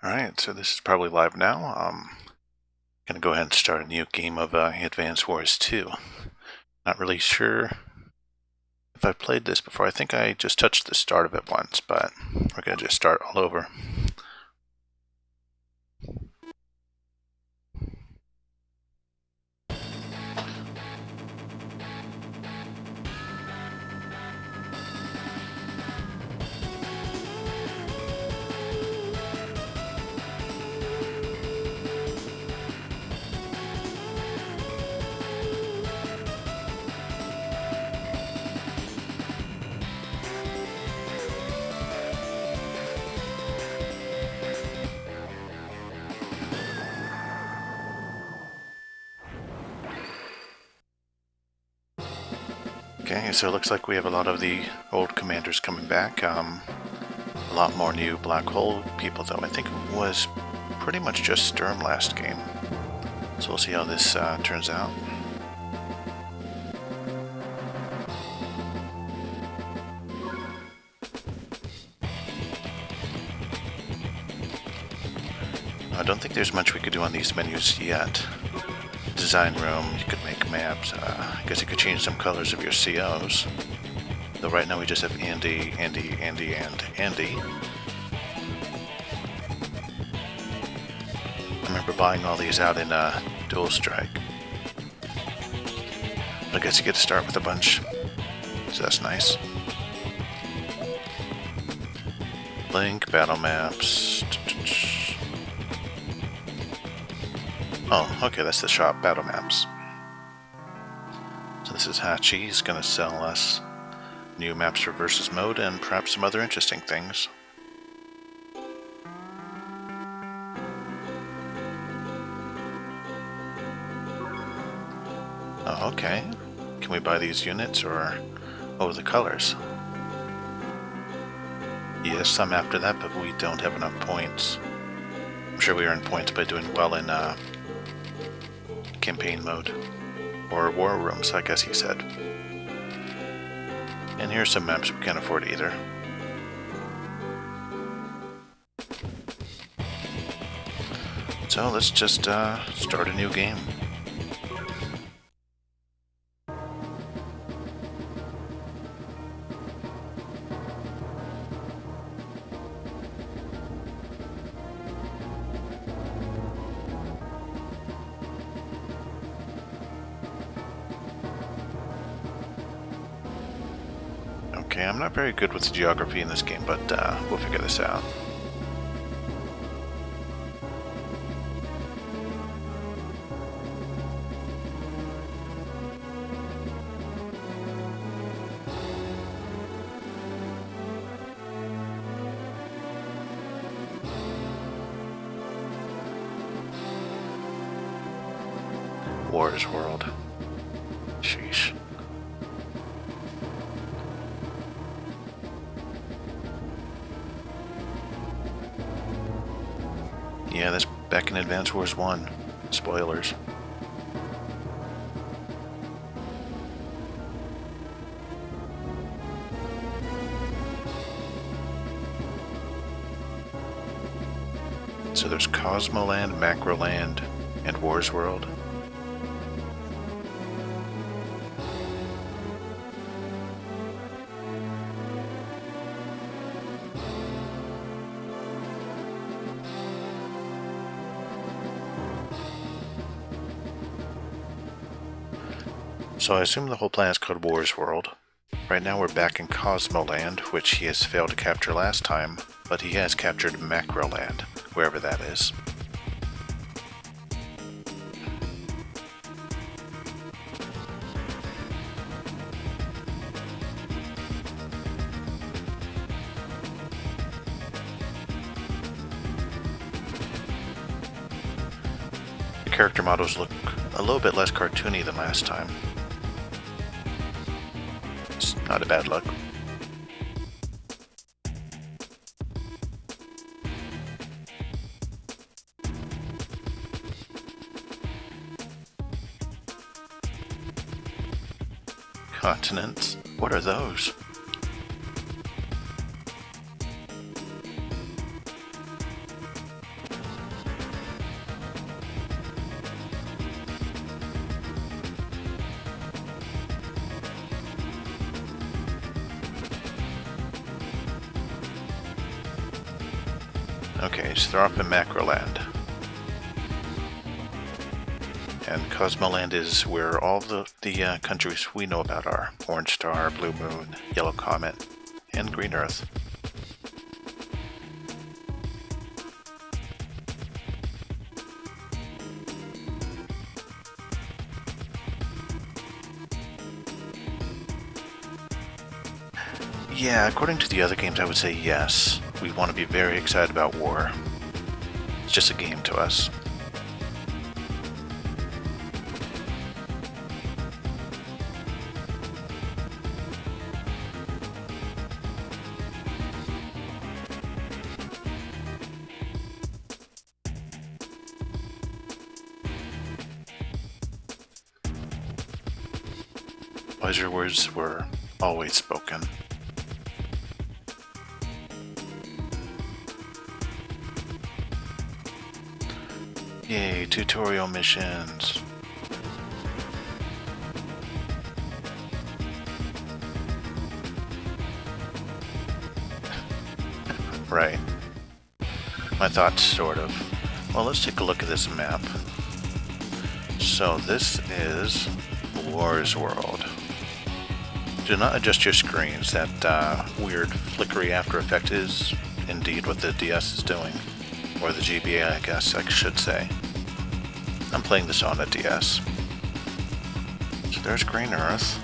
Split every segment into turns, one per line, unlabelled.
Alright, so this is probably live now. Gonna go ahead and start a new game of Advance Wars 2. Not really sure if I've played this before. I think I just touched the start of it once, but we're gonna just start all over. Okay, so it looks like we have a lot of the old commanders coming back. A lot more new black hole people, though. I think it was pretty much just Sturm last game. So we'll see how this turns out. I don't think there's much we could do on these menus yet. Design room, you could make maps. I guess you could change some colors of your COs. Though right now we just have Andy, Andy, Andy, and Andy. I remember buying all these out in Dual Strike. But I guess you get to start with a bunch, so that's nice. Link, battle maps. Oh, okay, that's the shop, battle maps. So this is Hachi. He's going to sell us new maps for versus mode and perhaps some other interesting things. Oh, okay. Can we buy these units or... Oh, the colors. Yes, some after that, but we don't have enough points. I'm sure we earn points by doing well in campaign mode. Or war rooms, I guess he said. And here's some maps we can't afford either. So let's just start a new game. Okay, I'm not very good with geography in this game, but we'll figure this out. Wars World. Sheesh. Yeah, that's back in Advance Wars 1. Spoilers. So there's Cosmoland, Macroland, and Wars World. So I assume the whole planet is called Wars World. Right now we're back in Cosmoland, which he has failed to capture last time, but he has captured Macroland, wherever that is. The character models look a little bit less cartoony than last time. Not a bad look. Continents? What are those? Okay, so they're off in Macroland. And Cosmoland is where all the countries we know about are. Orange Star, Blue Moon, Yellow Comet, and Green Earth. Yeah, according to the other games, I would say yes. We want to be very excited about war. It's just a game to us. Wiser words were always spoken. Yay, tutorial missions. Right. My thoughts, sort of. Well, let's take a look at this map. So this is War's World. Do not adjust your screens. That weird flickery after effect is indeed what the DS is doing. Or the GBA, I guess I should say. I'm playing this on the DS. So there's Green Earth.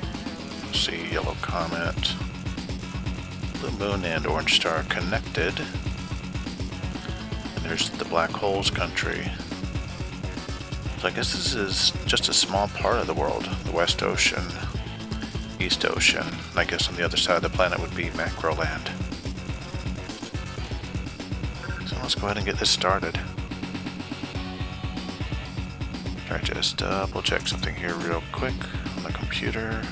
See Yellow Comet. Blue Moon and Orange Star connected. And there's the Black Holes country. So I guess this is just a small part of the world. The West Ocean, East Ocean, and I guess on the other side of the planet would be Macroland. So let's go ahead and get this started. Try to just double check something here real quick on the computer.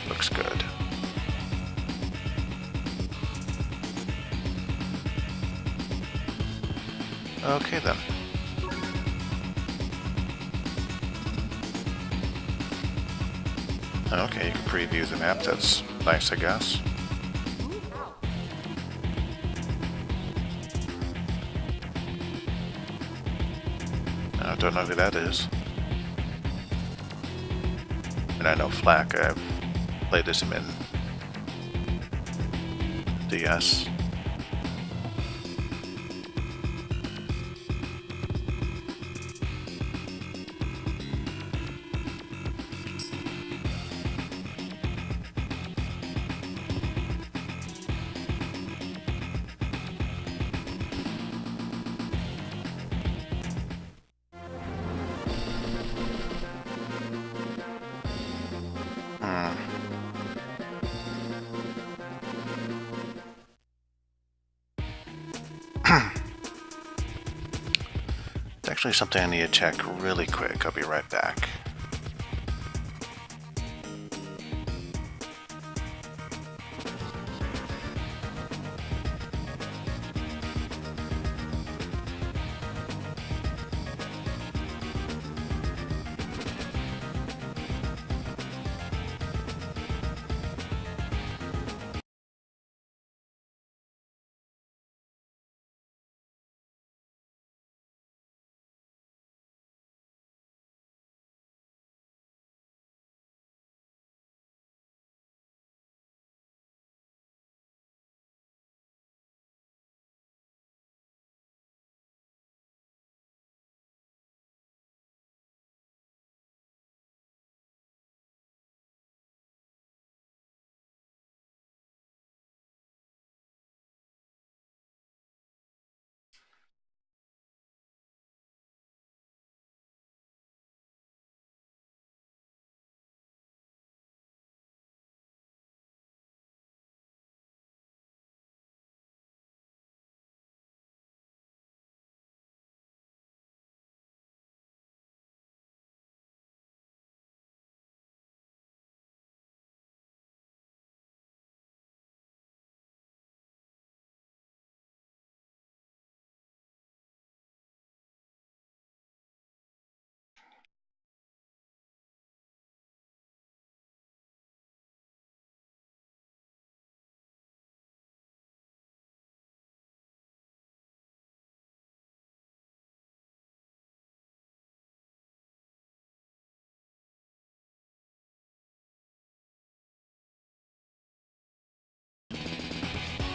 Looks good. Okay then. Okay, you can preview the map. That's nice, I guess. I don't know who that is. And I know Flak. I've played as him in DS. It's actually something I need to check really quick. I'll be right back.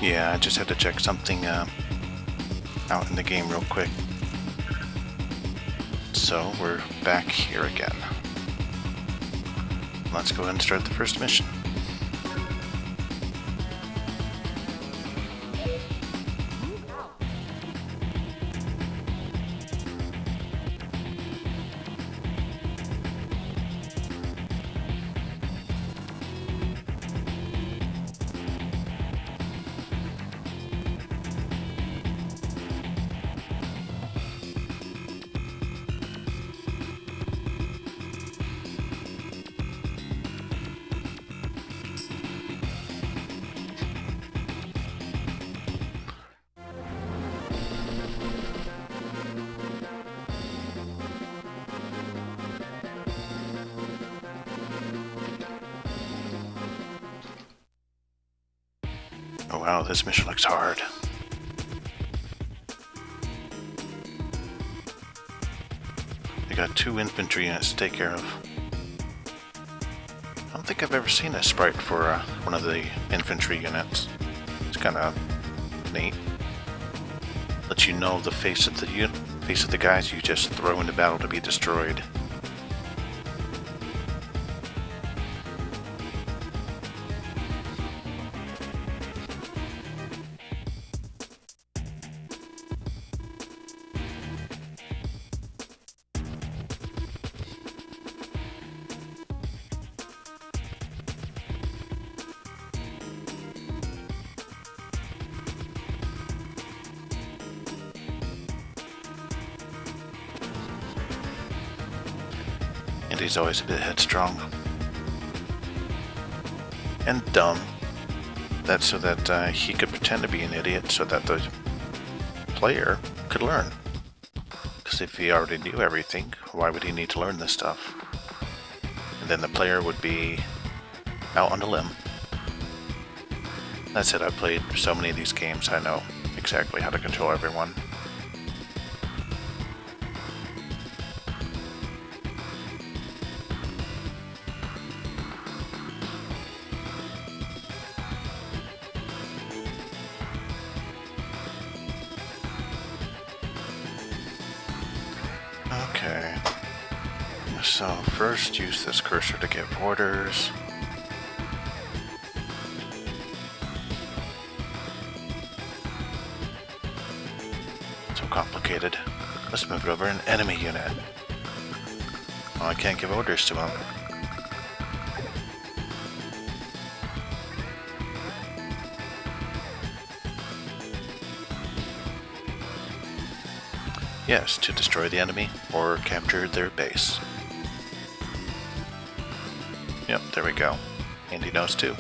Yeah, I just had to check something out in the game real quick. So we're back here again. Let's go ahead and start the first mission. Oh wow, this mission looks hard. I got 2 infantry units to take care of. I don't think I've ever seen a sprite for one of the infantry units. It's kind of neat. Lets you know the face of the guys you just throw into battle to be destroyed. And he's always a bit headstrong. And dumb. That's so that he could pretend to be an idiot so that the player could learn. Because if he already knew everything, why would he need to learn this stuff? And then the player would be out on a limb. That's it, I've played so many of these games, I know exactly how to control everyone. Okay, so first use this cursor to give orders. So complicated. Let's move it over an enemy unit. Oh, I can't give orders to him. Yes, to destroy the enemy or capture their base. Yep, there we go. And he knows too.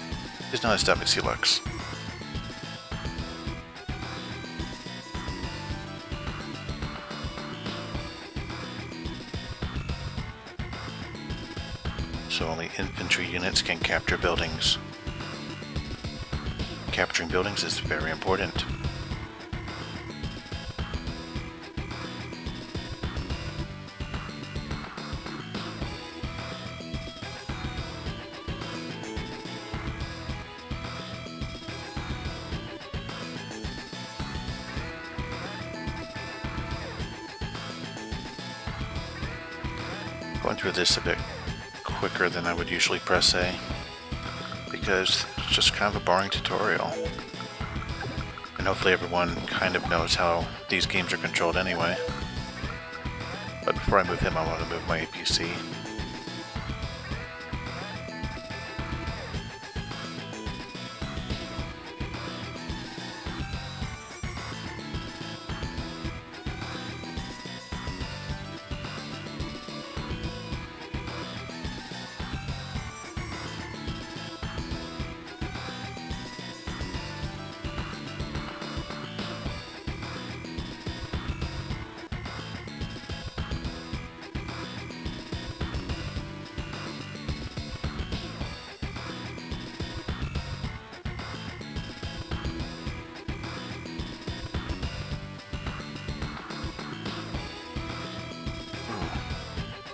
He's not as dumb as he looks. So only infantry units can capture buildings. Capturing buildings is very important. Going through this a bit quicker than I would usually press A, because it's just kind of a boring tutorial. And hopefully everyone kind of knows how these games are controlled anyway. But before I move him, I want to move my APC.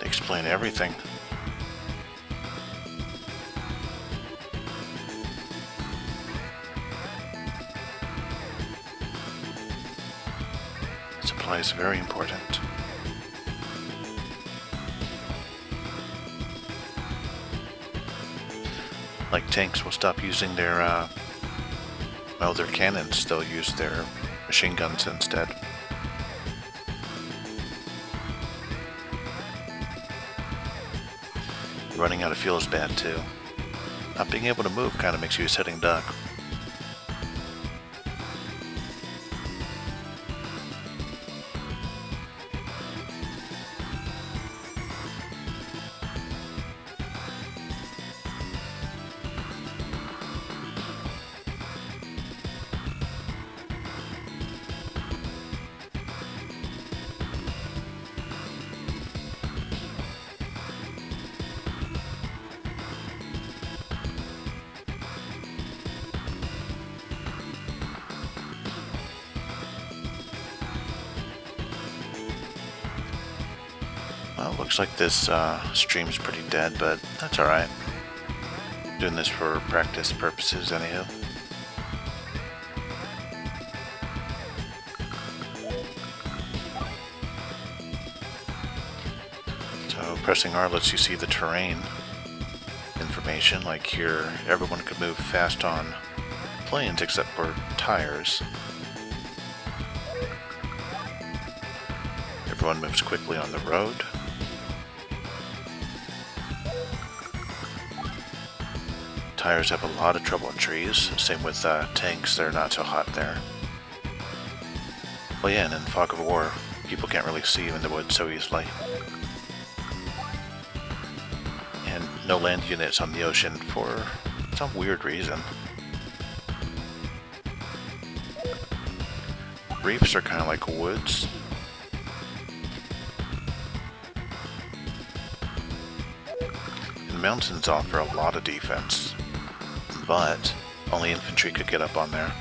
Explain everything. Supply is very important. Like tanks will stop using their, well, their cannons. They'll use their machine guns instead. Running out of fuel is bad too. Not being able to move kind of makes you a sitting duck. Well, looks like this stream's pretty dead, but that's alright. Doing this for practice purposes, anyhow. So pressing R lets you see the terrain information. Like here, everyone could move fast on planes except for tires. Everyone moves quickly on the road. Tires have a lot of trouble in trees. Same with tanks, they're not so hot there. Well, yeah, and in fog of war, people can't really see you in the woods so easily. And no land units on the ocean for some weird reason. Reefs are kind of like woods. And mountains offer a lot of defense, but only infantry could get up on there.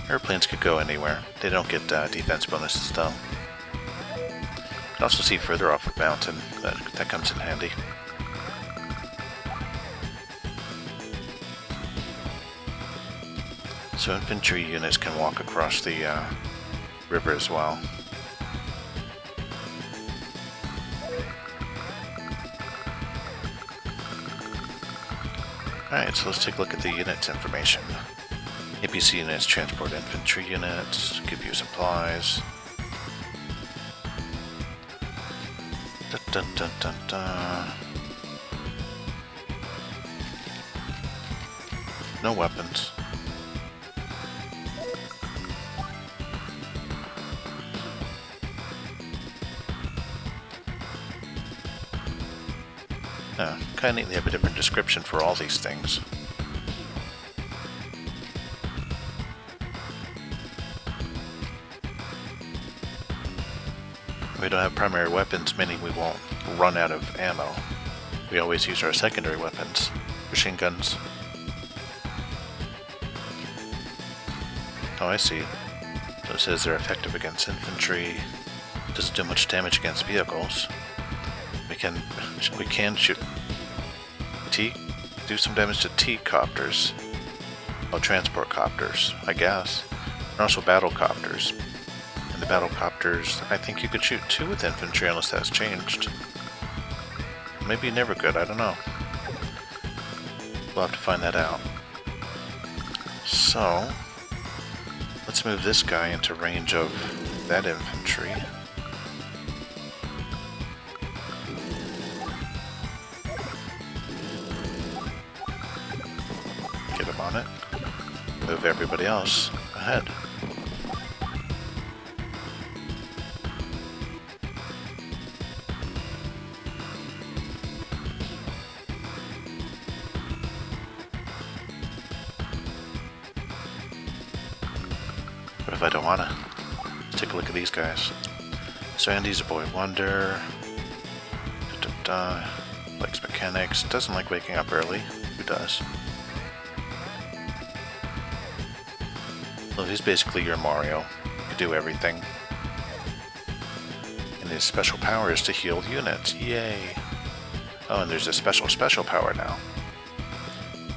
Airplanes could go anywhere. They don't get defense bonuses though. You can also see further off a mountain. That comes in handy. So infantry units can walk across the river as well. Alright, so let's take a look at the units information. APC units transport infantry units, give you supplies. Dun, dun, dun, dun. No weapons. Kind of neat they have a different description for all these things. We don't have primary weapons, meaning we won't run out of ammo. We always use our secondary weapons, machine guns. Oh, I see. So it says they're effective against infantry. Doesn't do much damage against vehicles. We can shoot do some damage to T-copters. Well, transport copters, I guess. And also battle copters. And the battle copters, I think you could shoot 2 with infantry unless that's changed. Maybe you never could, I don't know. We'll have to find that out. So, let's move this guy into range of that infantry. Get him on it. Move everybody else ahead. But if I don't wanna, let's take a look at these guys. So Andy's a boy wonder. Likes mechanics. Doesn't like waking up early. Who does? Well, he's basically your Mario. You do everything. And his special power is to heal units. Yay! Oh, and there's a special power now.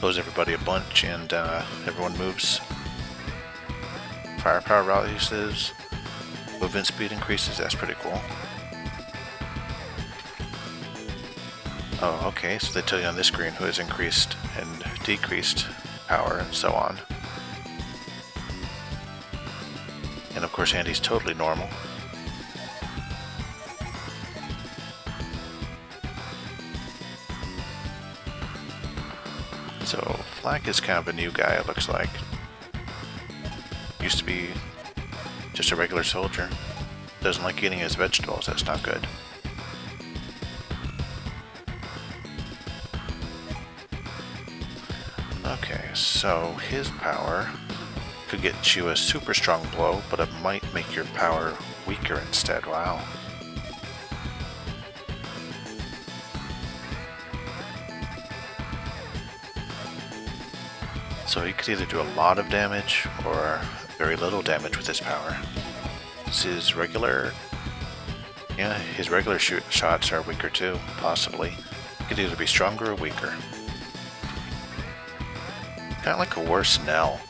Blows everybody a bunch and everyone moves firepower rises, movement speed increases. That's pretty cool. Oh, okay, so they tell you on this screen who has increased and decreased power and so on. And of course Andy's totally normal. So Flak is kind of a new guy, it looks like. Used to be just a regular soldier. Doesn't like eating his vegetables, that's not good. Okay, so his power could get you a super strong blow, but it might make your power weaker instead. Wow. So he could either do a lot of damage or very little damage with his power. His regular... yeah, his regular shots are weaker too, possibly. He could either be stronger or weaker. Kind of like a worse Nell.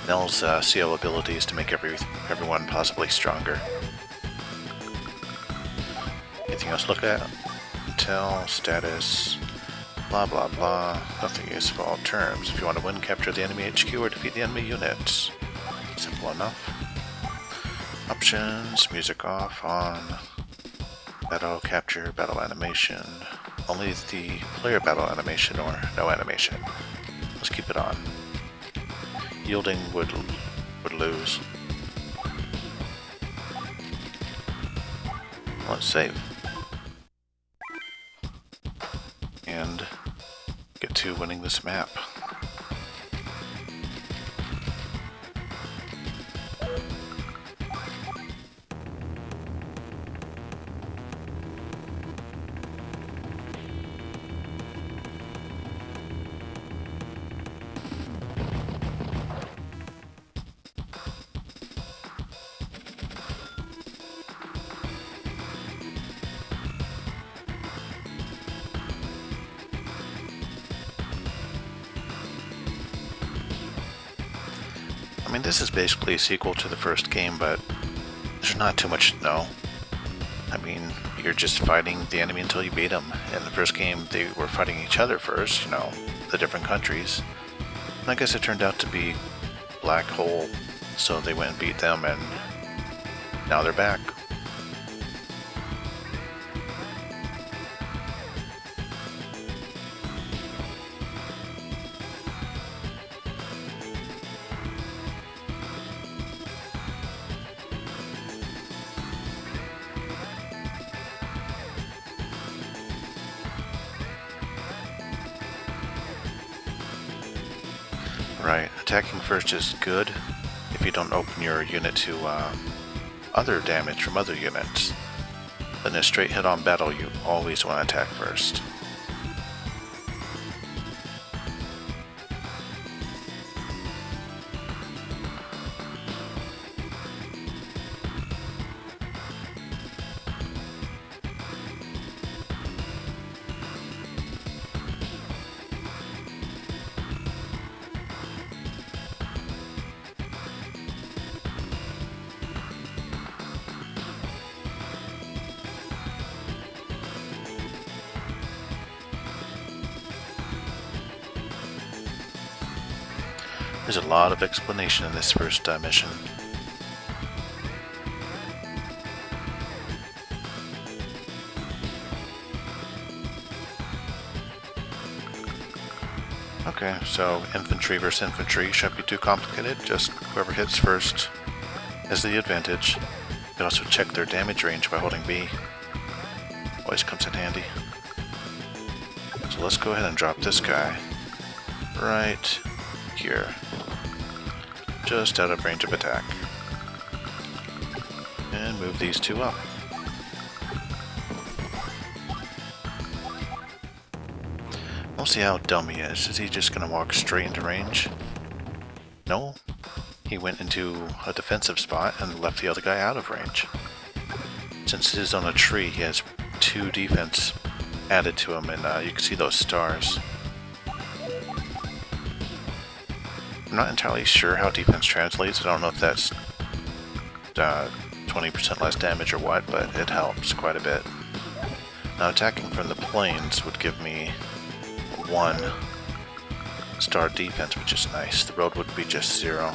Nell's CL ability is to make everyone possibly stronger. Anything else to look at? Intel, status, blah blah blah. Nothing useful. Terms. If you want to win, capture the enemy HQ or defeat the enemy units. Simple enough. Options, music off, on. Battle capture, battle animation. Only the player battle animation or no animation. Let's keep it on. Yielding would lose. Let's save. And get to winning this map. I mean, this is basically a sequel to the first game, but there's not too much to know. I mean, you're just fighting the enemy until you beat them. In the first game, they were fighting each other first, you know, the different countries. And I guess it turned out to be Black Hole, so they went and beat them, and now they're back. Right, attacking first is good if you don't open your unit to other damage from other units. But in a straight head-on battle, you always want to attack first. There's a lot of explanation in this first mission. Okay, so infantry versus infantry shouldn't be too complicated, just whoever hits first has the advantage. You can also check their damage range by holding B. Always comes in handy. So let's go ahead and drop this guy right here. Just out of range of attack. And move these two up. We'll see how dumb he is. Is he just going to walk straight into range? No. He went into a defensive spot and left the other guy out of range. Since it is on a tree, he has 2 defense added to him, and you can see those stars. I'm not entirely sure how defense translates. I don't know if that's 20% less damage or what, but it helps quite a bit. Now attacking from the plains would give me 1-star defense, which is nice. The road would be just 0.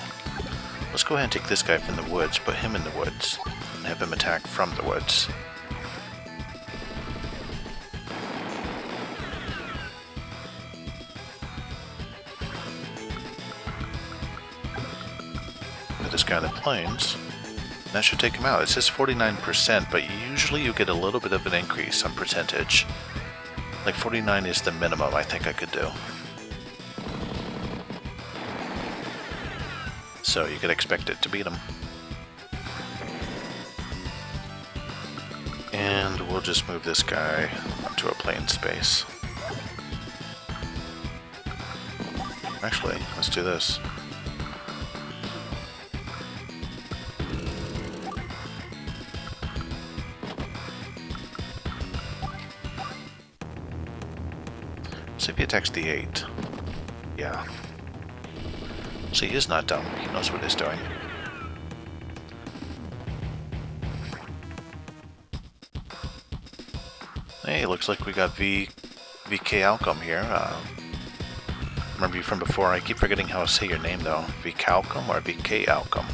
Let's go ahead and take this guy from the woods, put him in the woods, and have him attack from the woods. This guy in the plains, that should take him out. It says 49%, but usually you get a little bit of an increase on percentage. Like 49 is the minimum I think I could do. So you could expect it to beat him. And we'll just move this guy onto a plain space. Actually, let's do this. See if he attacks the 8. Yeah. See, he is not dumb. He knows what he's doing. Hey, looks like we got VK Outcome here. Remember you from before. I keep forgetting how to say your name though. VK Outcome or VK Outcome?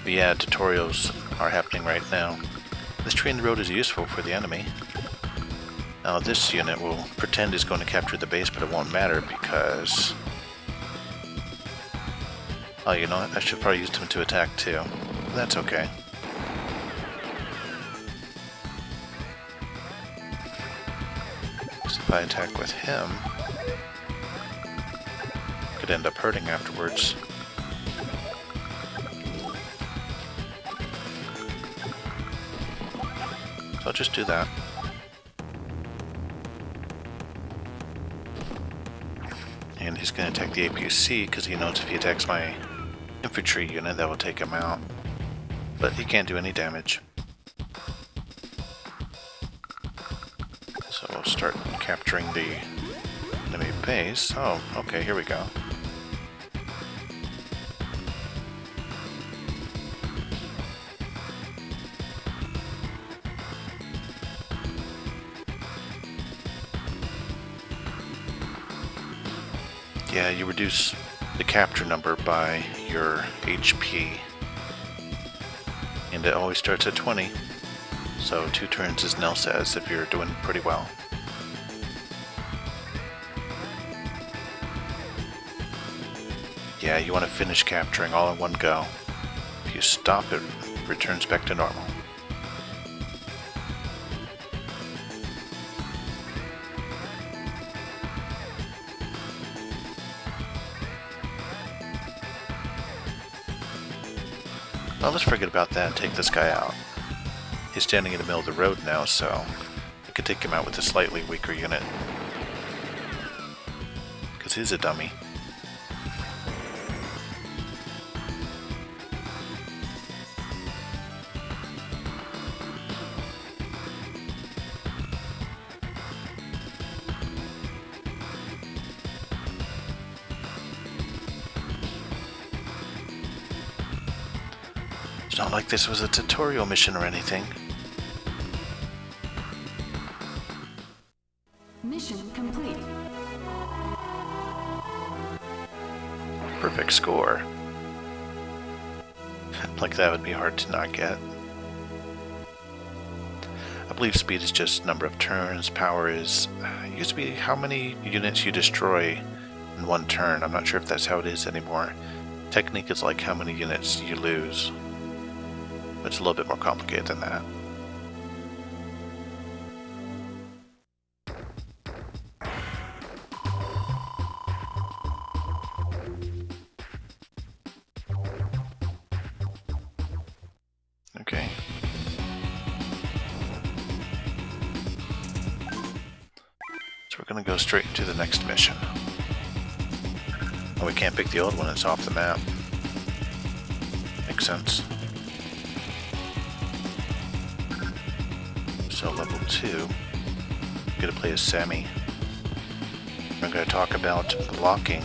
But yeah, tutorials are happening right now. This tree in the road is useful for the enemy. Now this unit will pretend it's going to capture the base, but it won't matter because... Oh, you know what? I should probably use them to attack too. That's okay. So if I attack with him, I could end up hurting afterwards. So I'll just do that. And he's going to attack the APC because he knows if he attacks my infantry unit, that will take him out. But he can't do any damage. So we'll start capturing the enemy base. Oh, okay, here we go. Yeah, you reduce the capture number by your HP. And it always starts at 20. So 2 turns, as Nell says, if you're doing pretty well. Yeah, you want to finish capturing all in one go. If you stop, it returns back to normal. Well, let's forget about that and take this guy out. He's standing in the middle of the road now, so I could take him out with a slightly weaker unit. Because he's a dummy. It's not like this was a tutorial mission or anything.
Mission complete.
Perfect score. Like that would be hard to not get. I believe speed is just number of turns. Power is... It used to be how many units you destroy in one turn. I'm not sure if that's how it is anymore. Technique is like how many units you lose. But it's a little bit more complicated than that. Okay. So we're going to go straight into the next mission. Oh, we can't pick the old one, it's off the map. Makes sense. So level 2, I'm going to play as Sami. We're going to talk about blocking,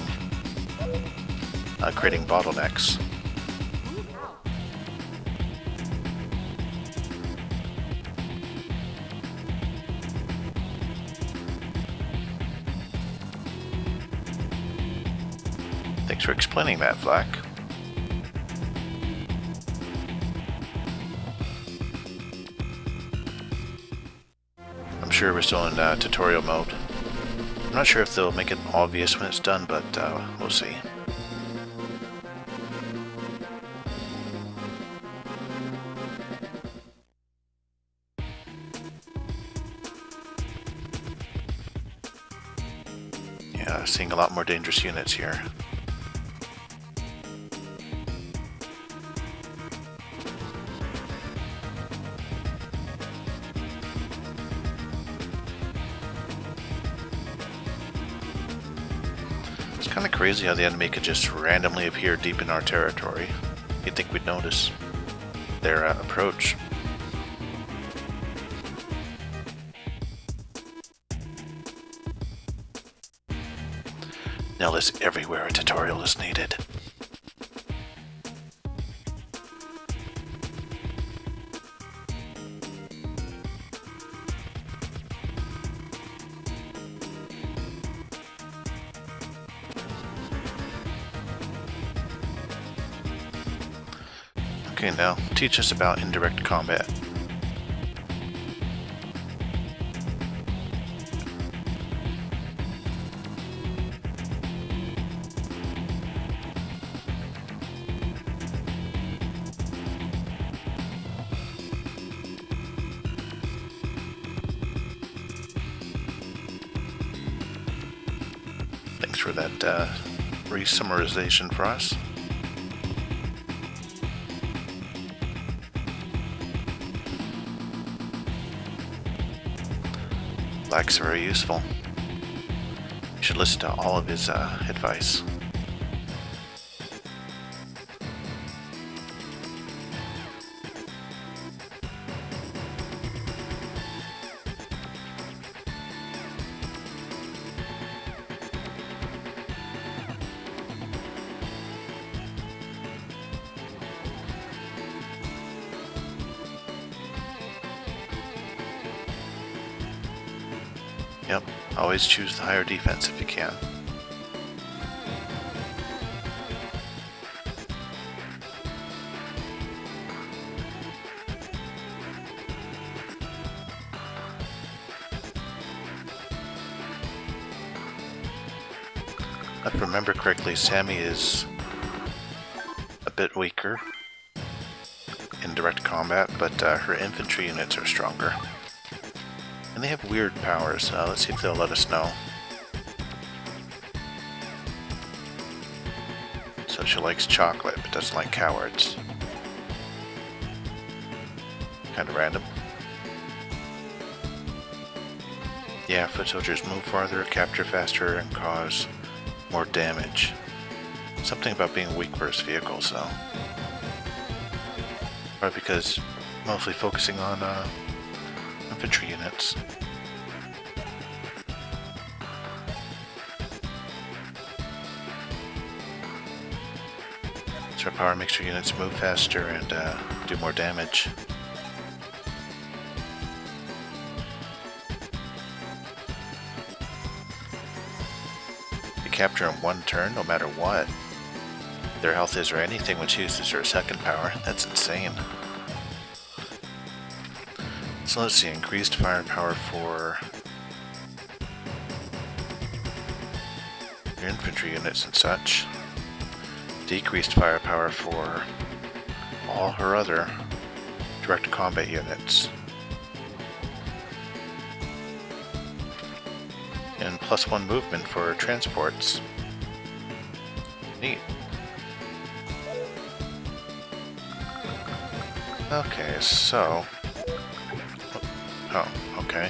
creating bottlenecks. Thanks for explaining that, Flak. I'm sure we're still in tutorial mode. I'm not sure if they'll make it obvious when it's done, but we'll see. Yeah, seeing a lot more dangerous units here. It's kind of crazy how the enemy could just randomly appear deep in our territory. You'd think we'd notice their approach. Now is everywhere a tutorial is needed. Okay, now teach us about indirect combat. Thanks for that re-summarization for us. Flak's very useful. You should listen to all of his advice. Yep, always choose the higher defense if you can. If I remember correctly, Sami is a bit weaker in direct combat, but her infantry units are stronger. And they have weird powers. Let's see if they'll let us know. So she likes chocolate, but doesn't like cowards. Kind of random. Yeah, foot soldiers move farther, capture faster, and cause more damage. Something about being weak versus vehicles, though. Probably because mostly focusing on infantry units. So our power makes your units move faster and do more damage. They capture in one turn no matter what their health is or anything, which uses their second power. That's insane. So let's see, increased firepower for your infantry units and such. Decreased firepower for all her other direct combat units. And +1 movement for transports. Neat. Okay, so... Oh, okay.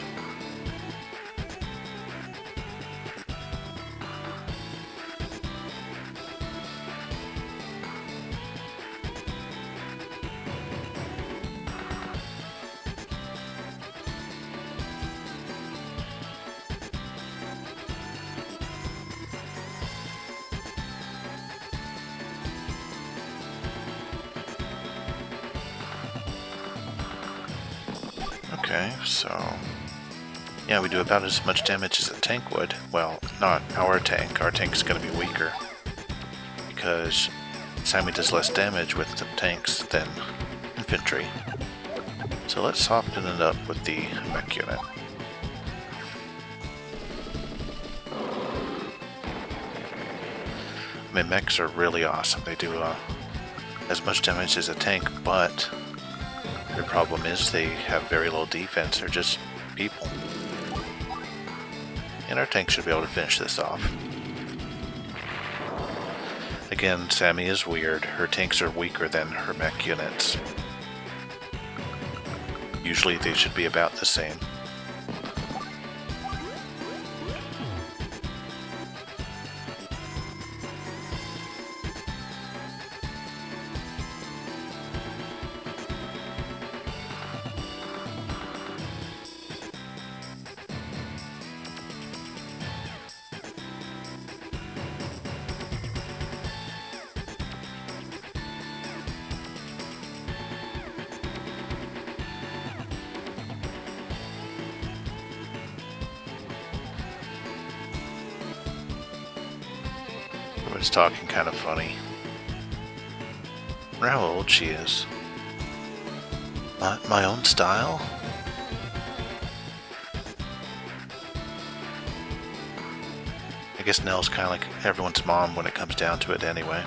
Okay, so... yeah, we do about as much damage as a tank would. Well, not our tank. Our tank's gonna be weaker. because Sami does less damage with the tanks than infantry. So let's soften it up with the mech unit. I mean, mechs are really awesome. They do as much damage as a tank, but their problem is they have very low defense. They're just people. And our tank should be able to finish this off. Again, Sami is weird. Her tanks are weaker than her mech units. Usually they should be about the same. Everyone's talking kind of funny. I wonder how old she is. My own style? I guess Nell's kind of like everyone's mom when it comes down to it anyway.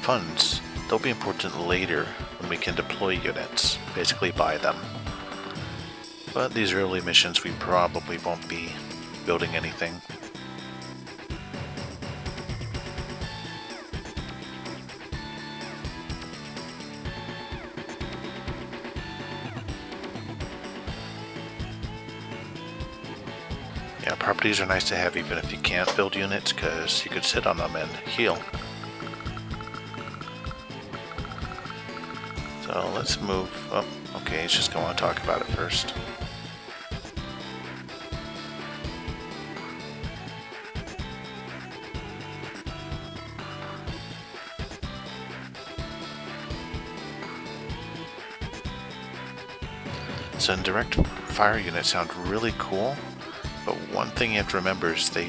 Funds, they'll be important later when we can deploy units, basically buy them. But these early missions we probably won't be building anything. Yeah, properties are nice to have even if you can't build units, because you could sit on them and heal. So let's move up. Okay, it's just going to talk about it first. So indirect fire units sound really cool, but one thing you have to remember is they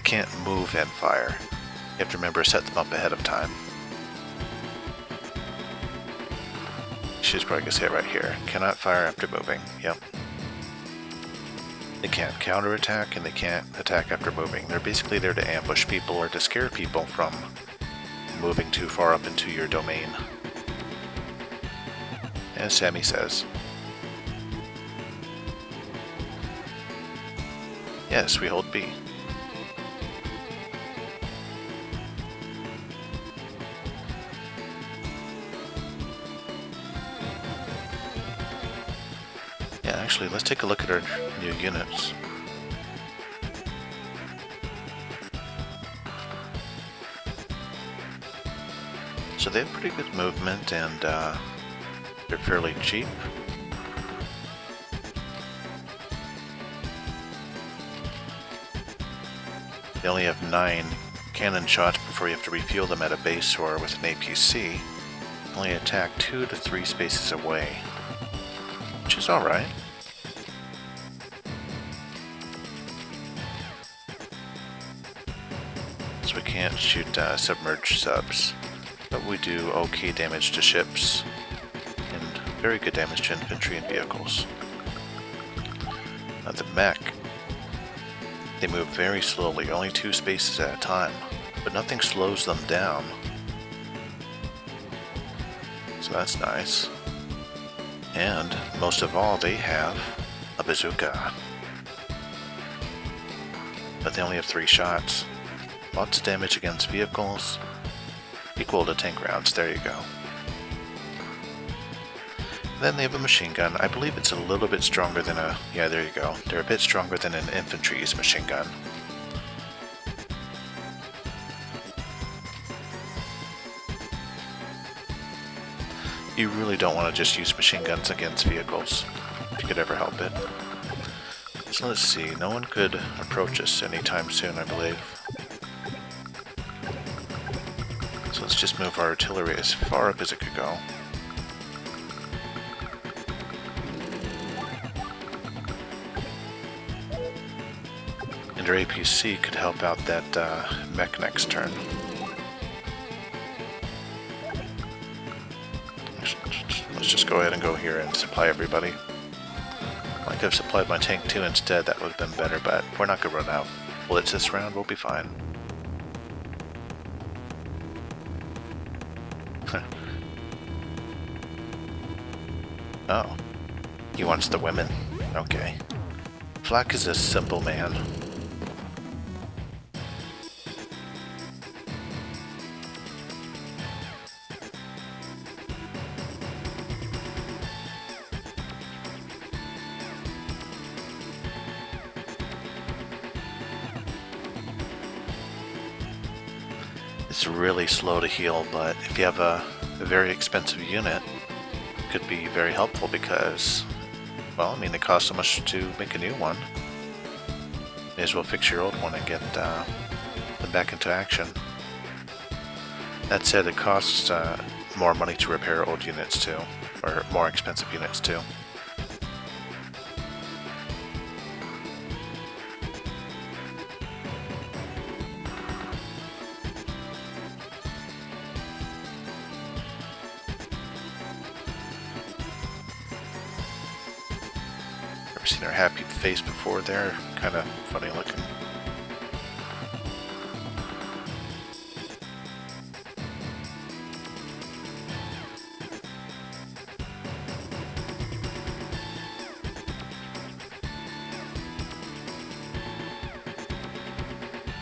can't move and fire. You have to remember to set them up ahead of time. She's probably going to say it right here. Cannot fire after moving. Yep. They can't counterattack and they can't attack after moving. They're basically there to ambush people or to scare people from moving too far up into your domain. As Sami says. Yes, we hold B. Yeah, actually, let's take a look at our new units. So they have pretty good movement and they're fairly cheap. They only have 9 cannon shots before you have to refuel them at a base or with an APC. Only attack 2 to 3 spaces away, which is alright. So we can't shoot submerged subs, but we do okay damage to ships. Very good damage to infantry and vehicles. Now the mech, they move very slowly, only 2 spaces at a time, but nothing slows them down. So that's nice. And most of all, they have a bazooka. But they only have 3 shots. Lots of damage against vehicles, equal to tank rounds, there you go. Then they have a machine gun. I believe it's a little bit stronger than a... Yeah, there you go. They're a bit stronger than an infantry's machine gun. You really don't want to just use machine guns against vehicles, if you could ever help it. So let's see, no one could approach us anytime soon, I believe. So let's just move our artillery as far up as it could go. And our APC could help out that mech next turn. Let's just go ahead and go here and supply everybody. I could have supplied my tank too instead, that would have been better, but we're not going to run out bullets this round, we'll be fine. Oh, he wants the women. Okay. Flak is a simple man. It's really slow to heal, but if you have a very expensive unit, it could be very helpful because, well, I mean, it costs so much to make a new one. May as well fix your old one and get them back into action. That said, it costs more money to repair old units too, or more expensive units too. Seen her happy face before there, kind of funny looking.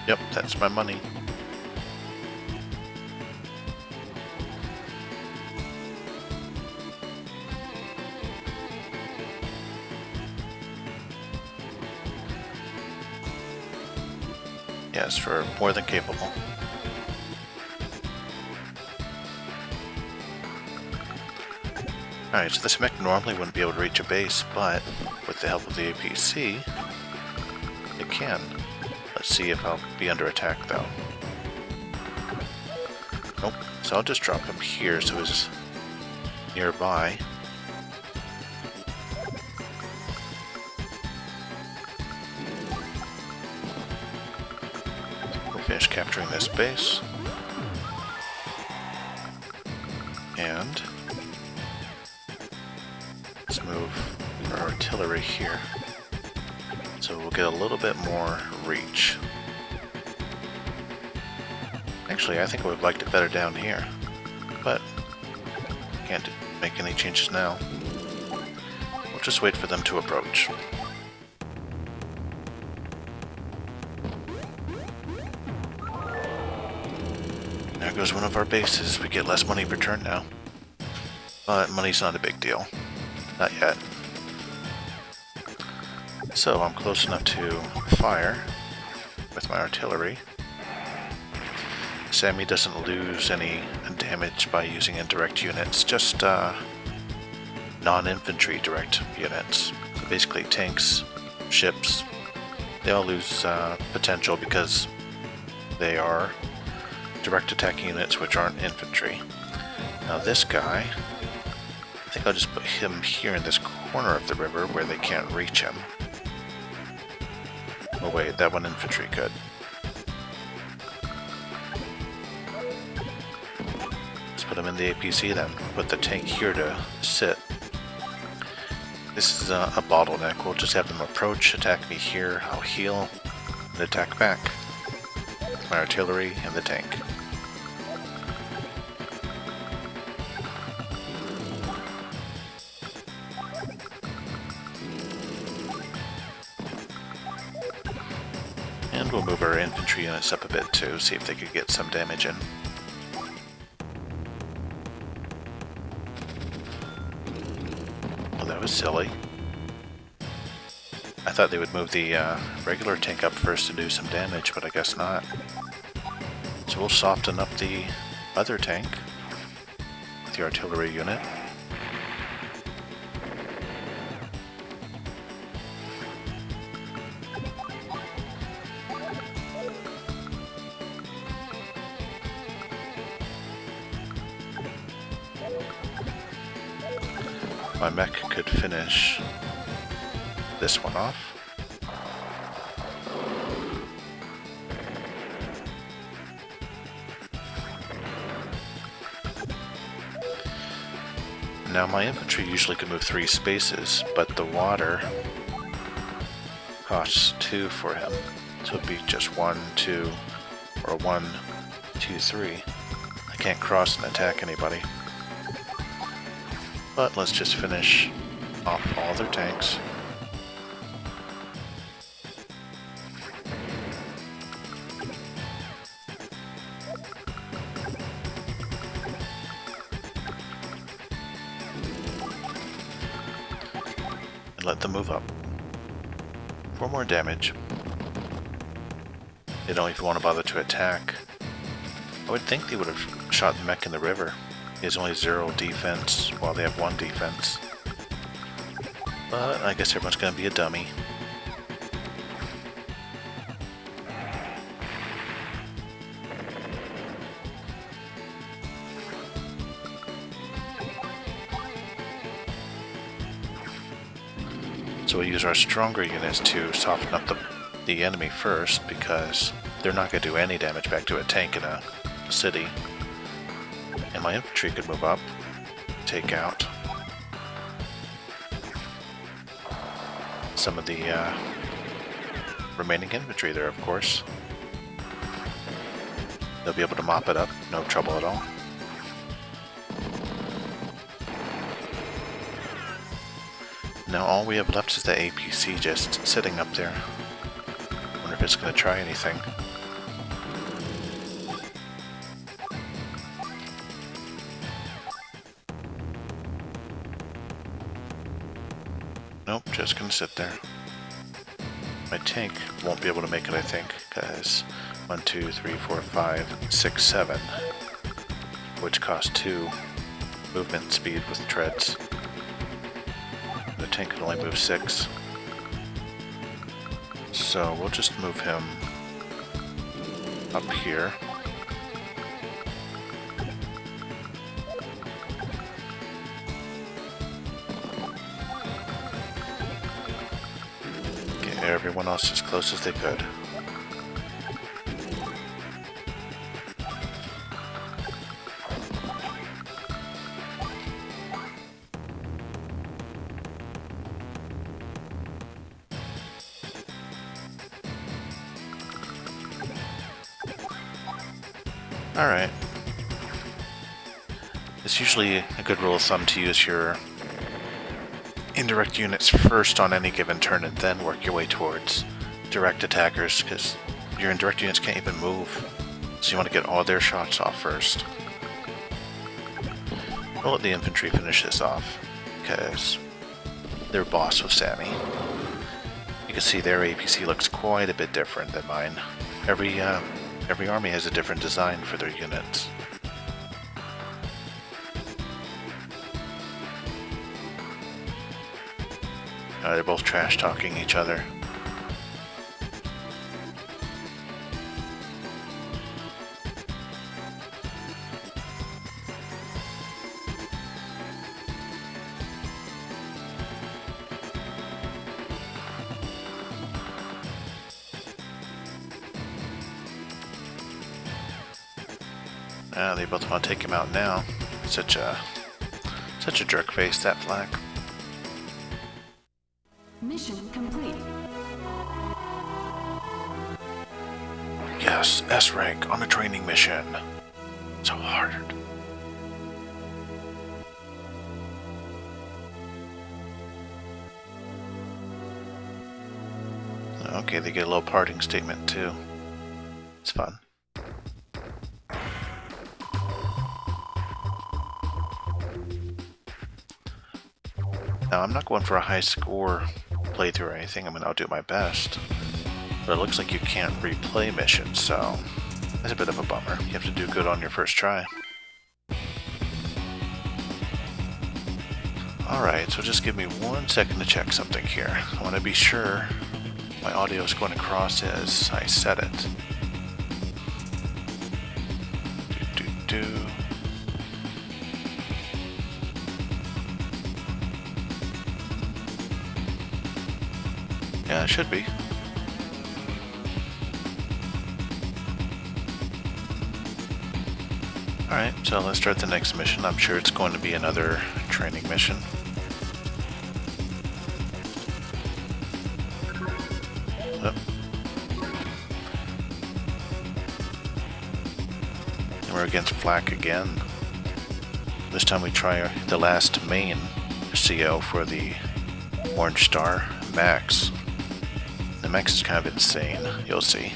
Yep, that's my money. Yes, for more than capable. Alright, so this mech normally wouldn't be able to reach a base, but with the help of the APC, it can. Let's see if I'll be under attack though. Nope, so I'll just drop him here so he's nearby. Finish capturing this base, and let's move our artillery here so we'll get a little bit more reach. Actually, I think I would have liked it better down here, but can't make any changes now. We'll just wait for them to approach. There goes one of our bases. We get less money per turn now. But money's not a big deal. Not yet. So I'm close enough to fire with my artillery. Sami doesn't lose any damage by using indirect units, just non-infantry direct units. So basically tanks, ships, they all lose potential because they are direct attack units which aren't infantry. Now this guy, I think I'll just put him here in this corner of the river where they can't reach him. Oh wait, that one infantry could. Let's put him in the APC then. Put the tank here to sit. This is a bottleneck. We'll just have them approach, attack me here, I'll heal, and attack back. With my artillery and the tank. And we'll move our infantry units up a bit too, see if they could get some damage in. Well, that was silly. I thought they would move the regular tank up first to do some damage, but I guess not. So we'll soften up the other tank with the artillery unit. my mech could finish this one off. Now my infantry usually can move 3 spaces, but the water costs 2 for him. So it'd be just 1, 2, or 1, 2, 3. I can't cross and attack anybody. But let's just finish off all their tanks. And let them move up. 4 more damage. They don't even want to bother to attack. I would think they would have shot the mech in the river. He has only 0 defense, while they have 1 defense. But I guess everyone's going to be a dummy. So we use our stronger units to soften up the enemy first, because they're not going to do any damage back to a tank in a city. And my infantry could move up, take out some of the remaining infantry there, of course. They'll be able to mop it up, no trouble at all. Now all we have left is the APC just sitting up there. Wonder if it's going to try anything. Nope, just gonna sit there. My tank won't be able to make it, I think, because 1, 2, 3, 4, 5, 6, 7, which costs 2 movement speed with treads. The tank can only move 6. So we'll just move him up here. Everyone else as close as they could. Alright. It's usually a good rule of thumb to use your indirect units first on any given turn and then work your way towards direct attackers, because your indirect units can't even move, so you want to get all their shots off first. We'll let the infantry finish this off, because their boss was Sami. You can see their APC looks quite a bit different than mine. Every army has a different design for their units. They're both trash-talking each other. They both want to take him out now. Such a jerk face, that Flak.
Mission complete.
Yes, S rank on a training mission. So hard. Okay, they get a little parting statement too. It's fun. Now, I'm not going for a high score playthrough or anything. I mean, I'll do my best. But it looks like you can't replay missions, so that's a bit of a bummer. You have to do good on your first try. Alright, so just give me 1 second to check something here. I want to be sure my audio is going across as I said it. Yeah, it should be. Alright, so let's start the next mission. I'm sure it's going to be another training mission. Oh. And we're against Flak again. This time we try the last main CO for the Orange Star, Max. The Max is kind of insane, you'll see.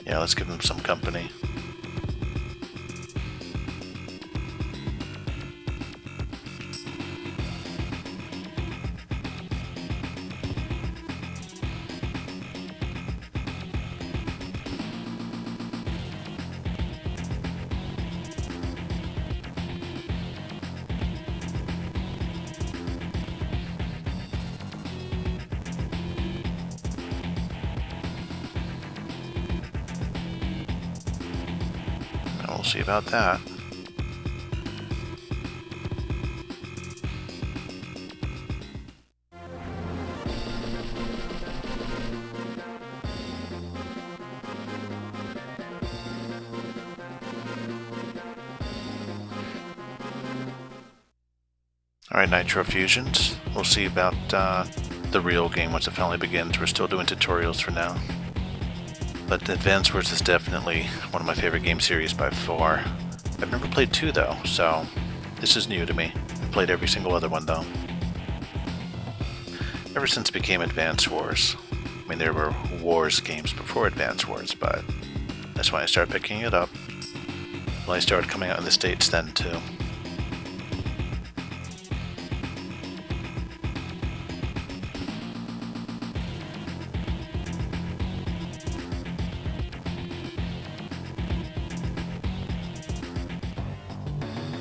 Yeah, let's give him some company. We'll see about that. Alright, Nitro Fusions. We'll see about the real game once it finally begins. We're still doing tutorials for now. But Advance Wars is definitely one of my favorite game series by far. I've never played 2 though, so this is new to me. I've played every single other one though. Ever since it became Advance Wars. I mean, there were Wars games before Advance Wars, but that's when I started picking it up. Well, I started coming out in the States then too.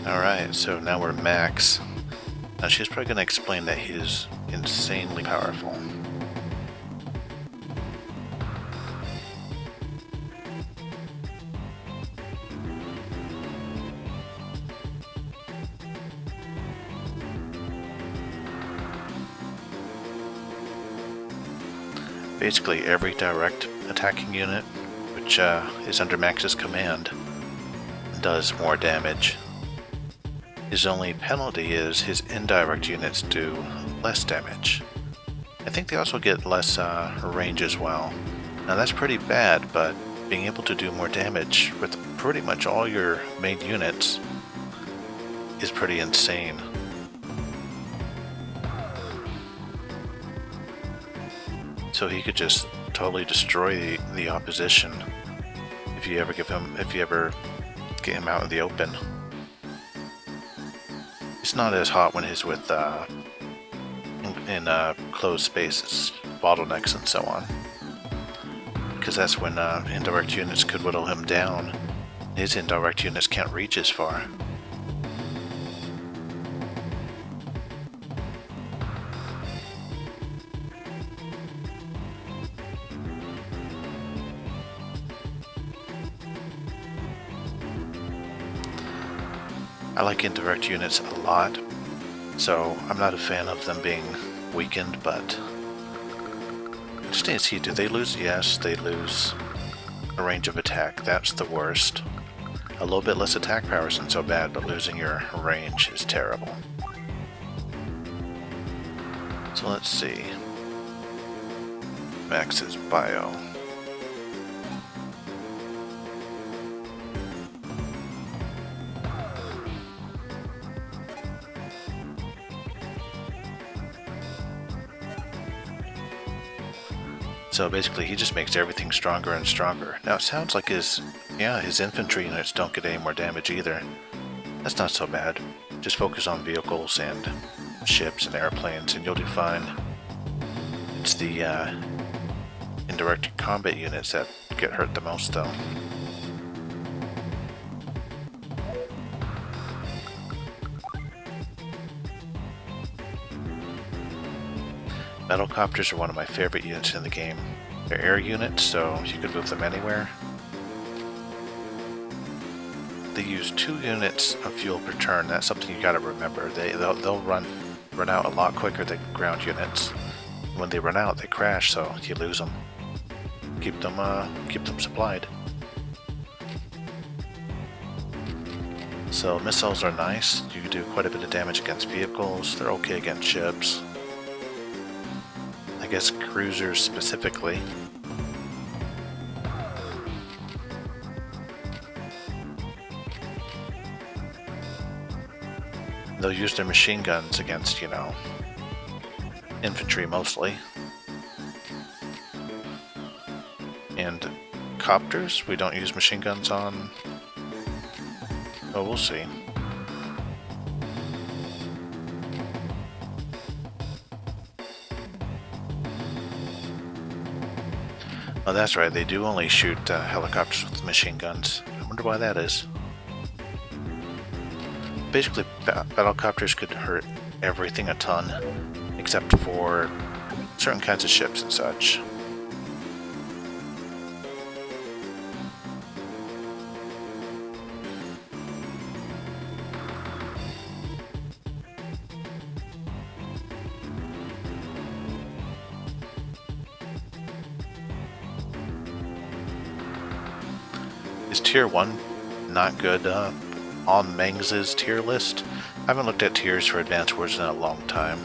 Alright, so now we're Max. Now she's probably going to explain that he is insanely powerful. Basically every direct attacking unit, which is under Max's command, does more damage. His only penalty is his indirect units do less damage. I think they also get less range as well. Now that's pretty bad, but being able to do more damage with pretty much all your main units is pretty insane. So he could just totally destroy the opposition if you ever get him out in the open. It's not as hot when he's with in closed spaces, bottlenecks and so on, because that's when indirect units could whittle him down. His indirect units can't reach as far. I like indirect units a lot, so I'm not a fan of them being weakened, but just need to see, do they lose? Yes, they lose a range of attack. That's the worst. A little bit less attack power isn't so bad, but losing your range is terrible. So let's see. Max's bio. So basically he just makes everything stronger and stronger. Now it sounds like his infantry units don't get any more damage either. That's not so bad. Just focus on vehicles and ships and airplanes and you'll do fine. It's the indirect combat units that get hurt the most though. Battlecopters are one of my favorite units in the game. They're air units, so you could move them anywhere. They use 2 units of fuel per turn. That's something you gotta remember. They'll run out a lot quicker than ground units. When they run out, they crash, so you lose them. Keep them supplied. So missiles are nice. You can do quite a bit of damage against vehicles. They're okay against ships. I guess cruisers specifically. They'll use their machine guns against, infantry mostly. And copters, we don't use machine guns on. Oh, we'll see. Oh, that's right, they do only shoot helicopters with machine guns. I wonder why that is. Basically, battlecopters could hurt everything a ton, except for certain kinds of ships and such. Is Tier 1 not good on Mengs' tier list? I haven't looked at tiers for Advanced Wars in a long time.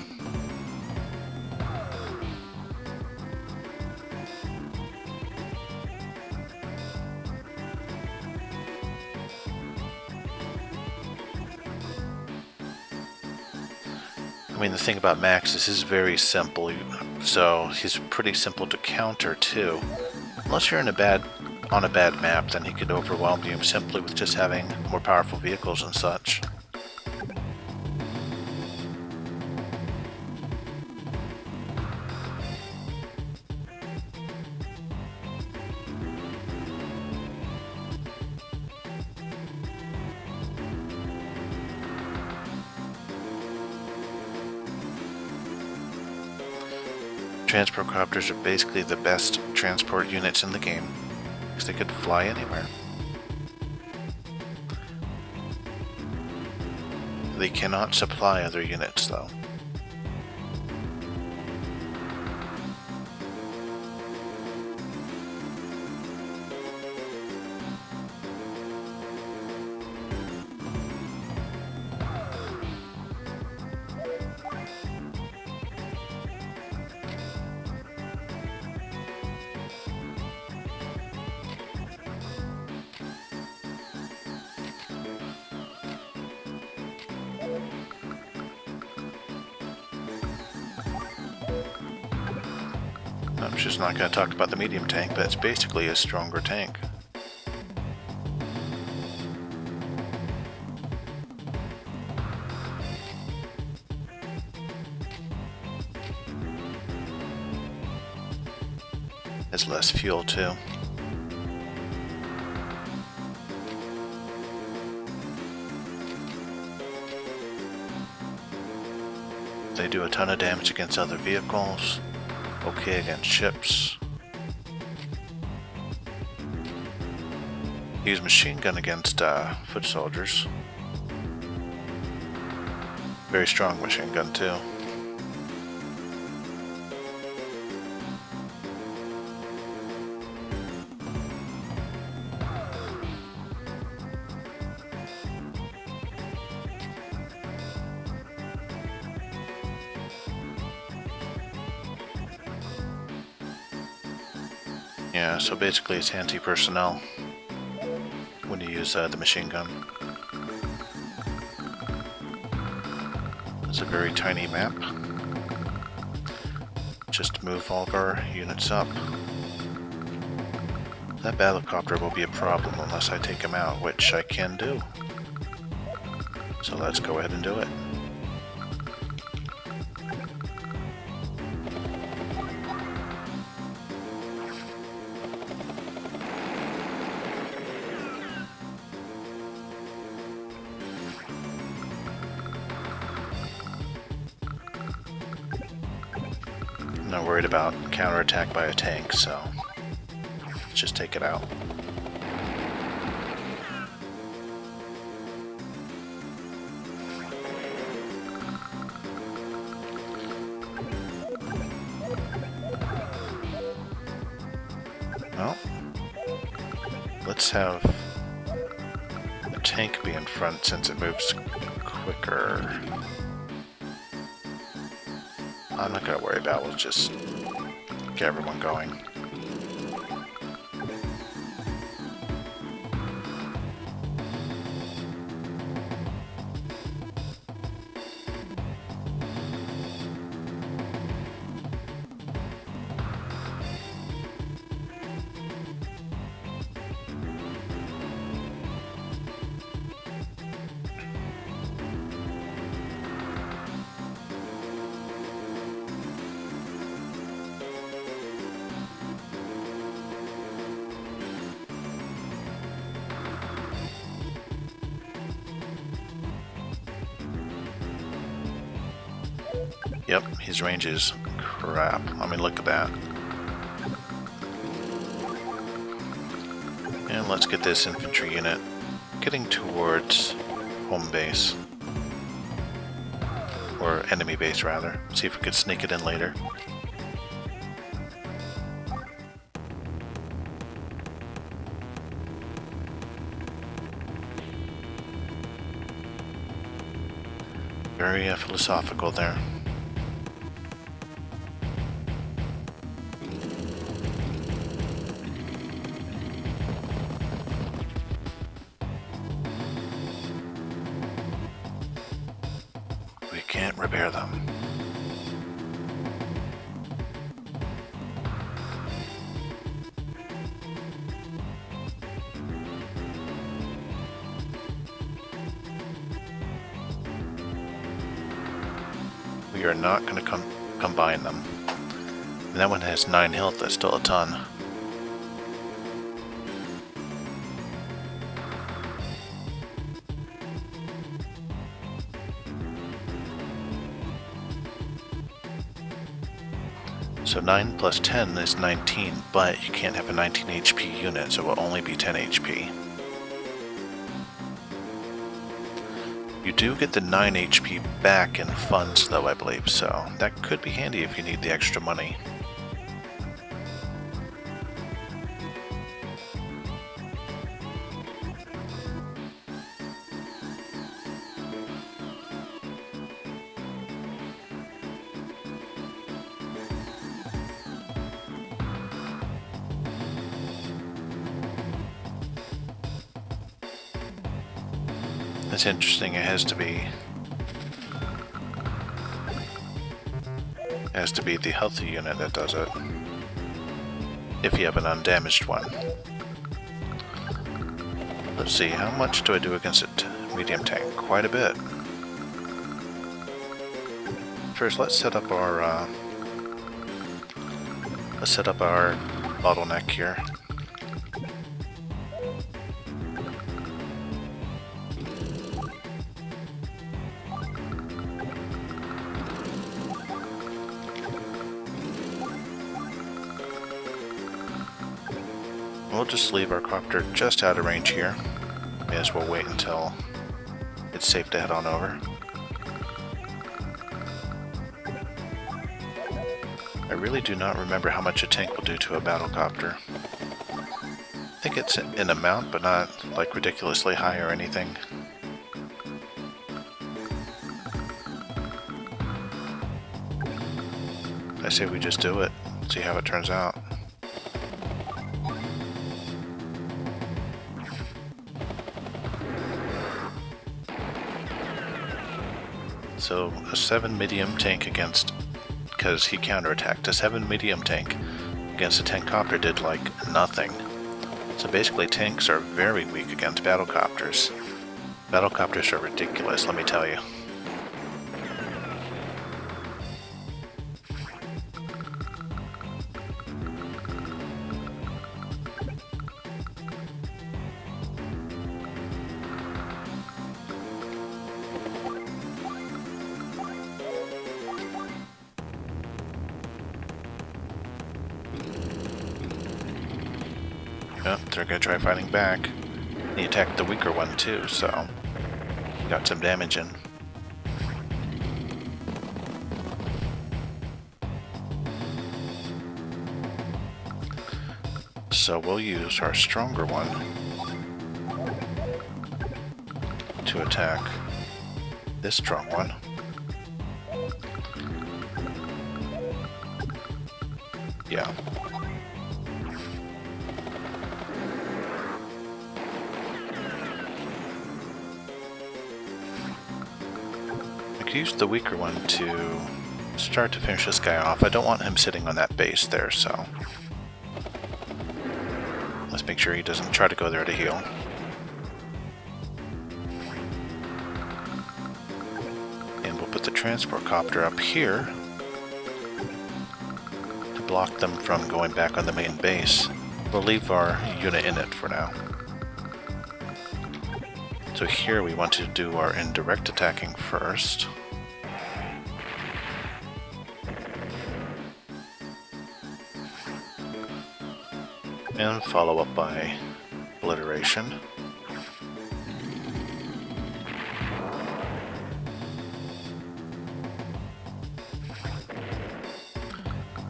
I mean, the thing about Max is he's very simple, so he's pretty simple to counter too. Unless you're on a bad map, then he could overwhelm you simply with just having more powerful vehicles and such. Transport copters are basically the best transport units in the game, because they could fly anywhere. They cannot supply other units, though. I'm just not going to talk about the medium tank, but it's basically a stronger tank. Has less fuel too. They do a ton of damage against other vehicles. Okay against ships. Use machine gun against foot soldiers. Very strong machine gun too. Yeah, so basically it's anti-personnel when you use the machine gun. It's a very tiny map. Just move all of our units up. That battlecopter will be a problem unless I take him out, which I can do. So let's go ahead and do it. I'm not worried about counterattack by a tank, so let's just take it out. Well, let's have the tank be in front since it moves quicker. I'm not going to worry about it, we'll just get everyone going. Yep, his range is crap. I mean, look at that. And let's get this infantry unit getting towards home base. Or enemy base, rather. See if we could sneak it in later. Very philosophical there. We can't repair them. We are not going to combine them. And that one has 9 health, that's still a ton. So 9 plus 10 is 19, but you can't have a 19 HP unit, so it will only be 10 HP. You do get the 9 HP back in funds though, I believe, so that could be handy if you need the extra money. That's interesting, it has to be the healthy unit that does it, if you have an undamaged one. Let's see, how much do I do against a medium tank? Quite a bit. First, let's set up our bottleneck here. We'll just leave our copter just out of range here. May as well wait until it's safe to head on over. I really do not remember how much a tank will do to a battlecopter. I think it's an amount, but not like ridiculously high or anything. I say we just do it, see how it turns out. So a 7 medium tank against, because he counterattacked, a 7 medium tank against a tank copter did like nothing. So basically tanks are very weak against battlecopters. Battlecopters are ridiculous, let me tell you. Oh, they're gonna try fighting back. He attacked the weaker one too, so he got some damage in. So we'll use our stronger one to attack this strong one. Yeah. I could use the weaker one to start to finish this guy off. I don't want him sitting on that base there, so let's make sure he doesn't try to go there to heal. And we'll put the transport copter up here to block them from going back on the main base. We'll leave our unit in it for now. So here we want to do our indirect attacking first. And follow up by obliteration.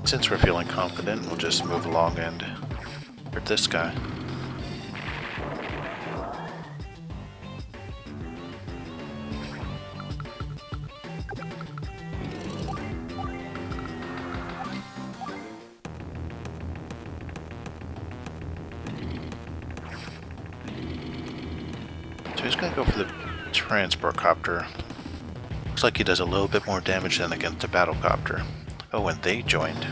Since we're feeling confident, we'll just move along and hurt this guy. He's going to go for the transport copter. Looks like he does a little bit more damage than against the battle copter. Oh, and they joined.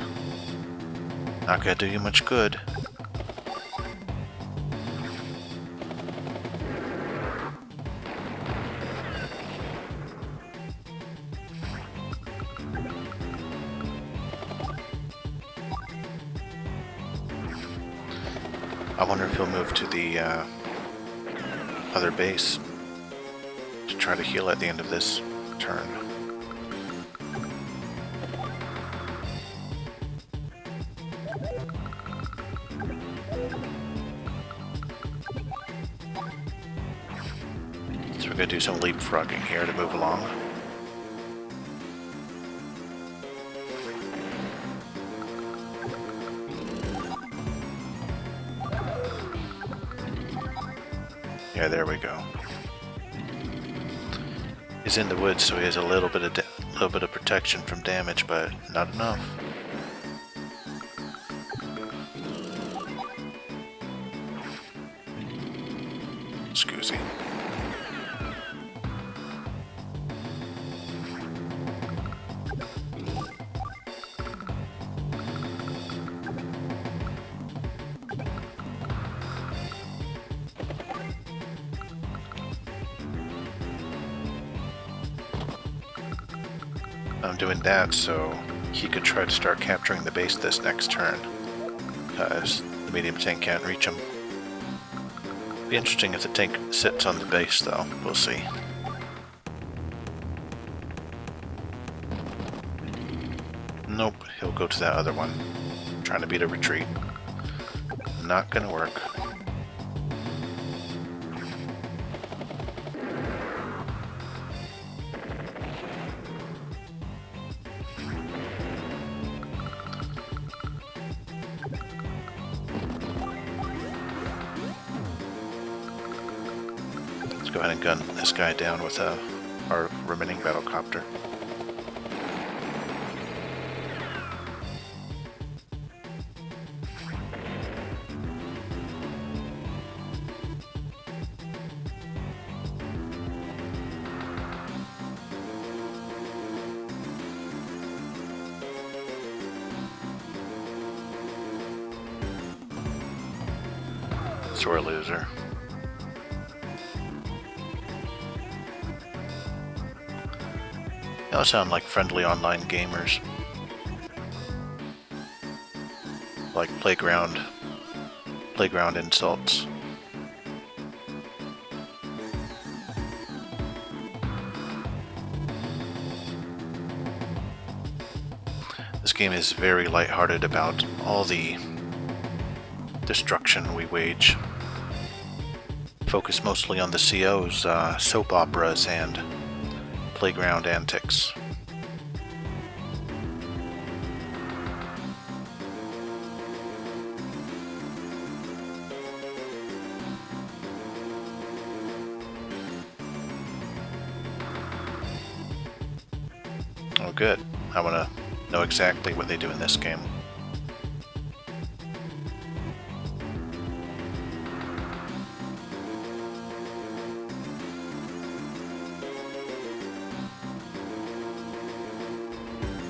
Not going to do you much good. I wonder if he'll move to the other base to try to heal at the end of this turn. So we're going to do some leapfrogging here to move along. Yeah, there we go. He's in the woods, so he has a little bit of protection from damage, but not enough. Scoozy. I'm doing that so he could try to start capturing the base this next turn, because the medium tank can't reach him. Be interesting if the tank sits on the base though, we'll see. Nope, he'll go to that other one, trying to beat a retreat. Not gonna work. Go ahead and gun this guy down with our remaining battle copter. Sore loser. They all sound like friendly online gamers. Like playground insults. This game is very lighthearted about all the destruction we wage. Focus mostly on the CO's soap operas and playground antics. Oh good, I want to know exactly what they do in this game.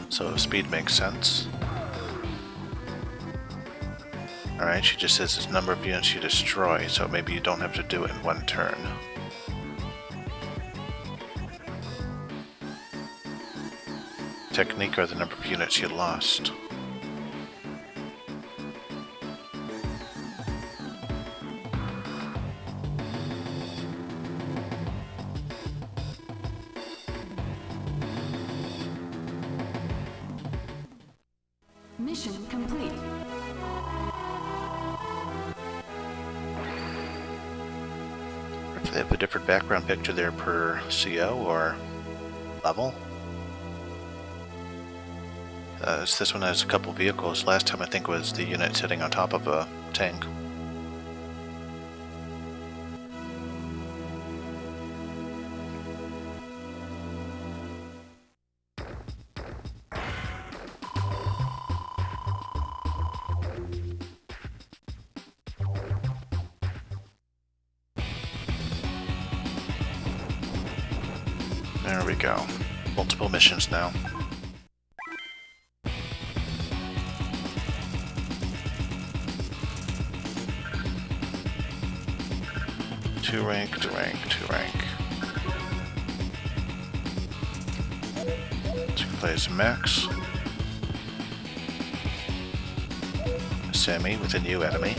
So speed makes sense. Alright, she just says it's number of units you destroy, so maybe you don't have to do it in one turn. Technique or the number of units you lost.
Mission complete.
If they have a different background picture there per CO or level. This one has a couple vehicles. Last time I think was the unit sitting on top of a tank. There we go. Multiple missions now. Two rank, two rank, two rank. So you play as Max. Sami with a new enemy.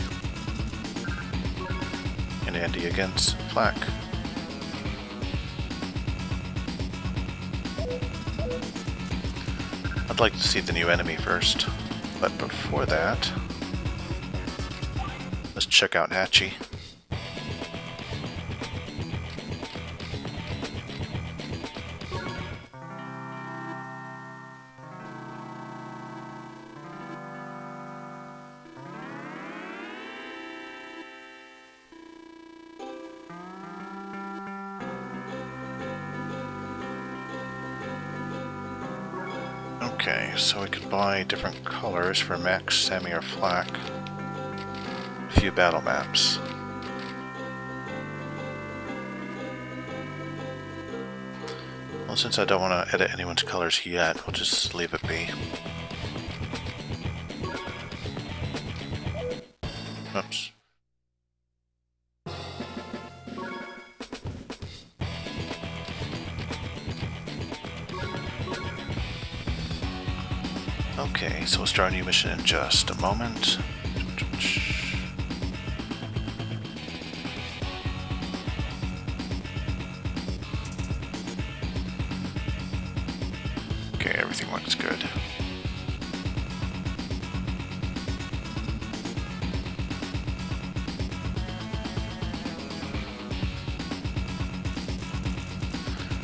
And Andy against Flak. I'd like to see the new enemy first, but before that, let's check out Hatchie. Okay, so we could buy different colors for Max, Sami, or Flak. A few battle maps. Well, since I don't want to edit anyone's colors yet, we'll just leave it be. Oops. Okay, so we'll start a new mission in just a moment. Okay, everything looks good.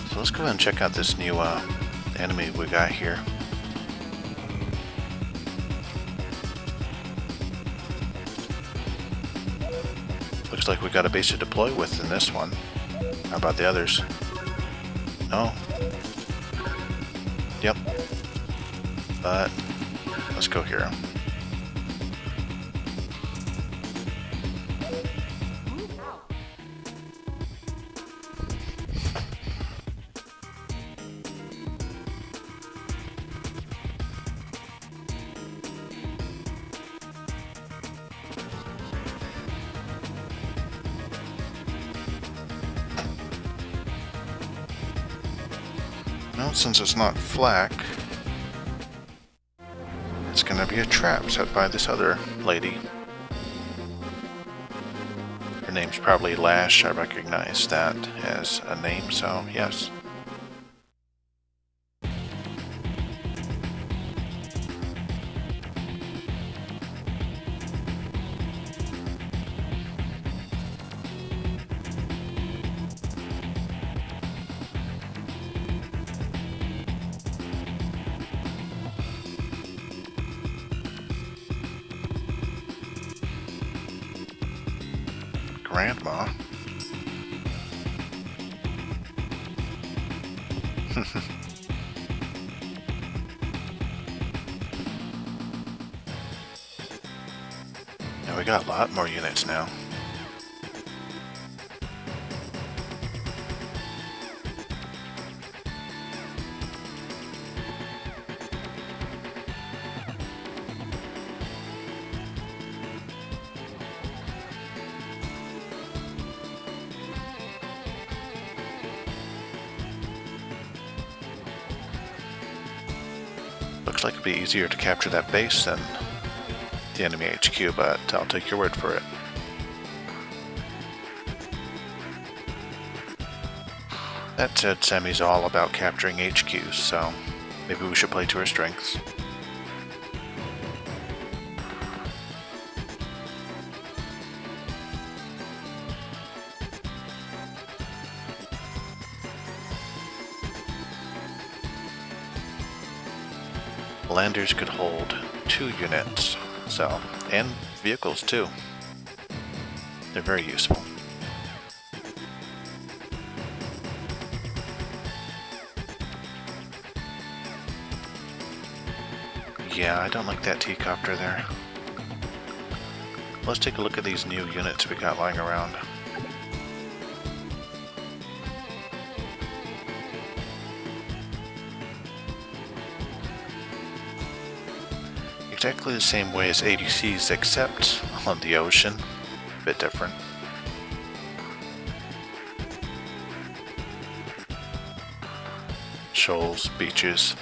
So let's go ahead and check out this new enemy we got here. Looks like we got a base to deploy with in this one. How about the others? No? Yep. But let's go here. Well, since it's not Flak, it's gonna be a trap set by this other lady. Her name's probably Lash. I recognize that as a name, so yes. grandma. And we got a lot more units now. Looks like it'd be easier to capture that base than the enemy HQ, but I'll take your word for it. That said, Sami's all about capturing HQs, so maybe we should play to our strengths. Landers could hold 2 units, so, and vehicles too. They're very useful. Yeah, I don't like that T-copter there. Let's take a look at these new units we got lying around. Exactly the same way as ADCs, except on the ocean. A bit different. Shoals, beaches.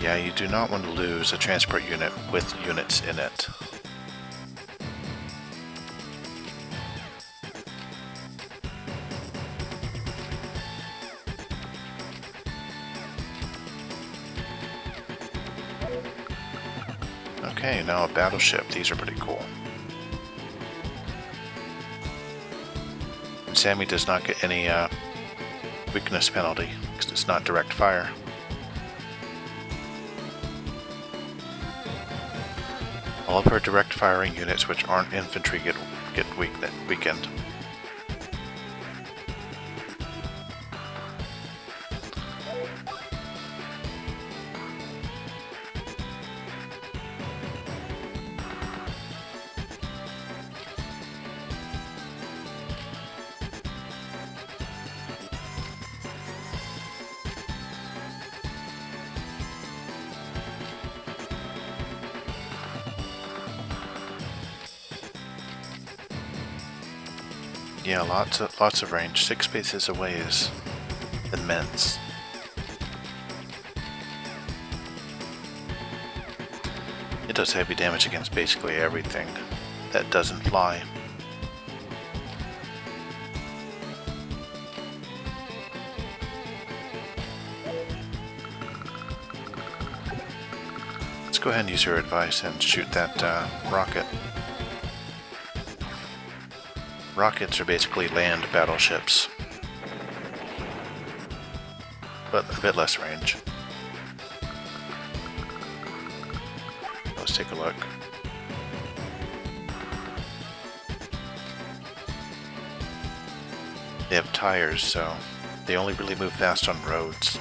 Yeah, you do not want to lose a transport unit with units in it. Okay, now a battleship. These are pretty cool. And Sami does not get any weakness penalty because it's not direct fire. All of her direct firing units which aren't infantry get weakened. Yeah, lots of range. 6 spaces away is immense. It does heavy damage against basically everything that doesn't fly. Let's go ahead and use your advice and shoot that rocket. Rockets are basically land battleships, but a bit less range. Let's take a look. They have tires, so they only really move fast on roads.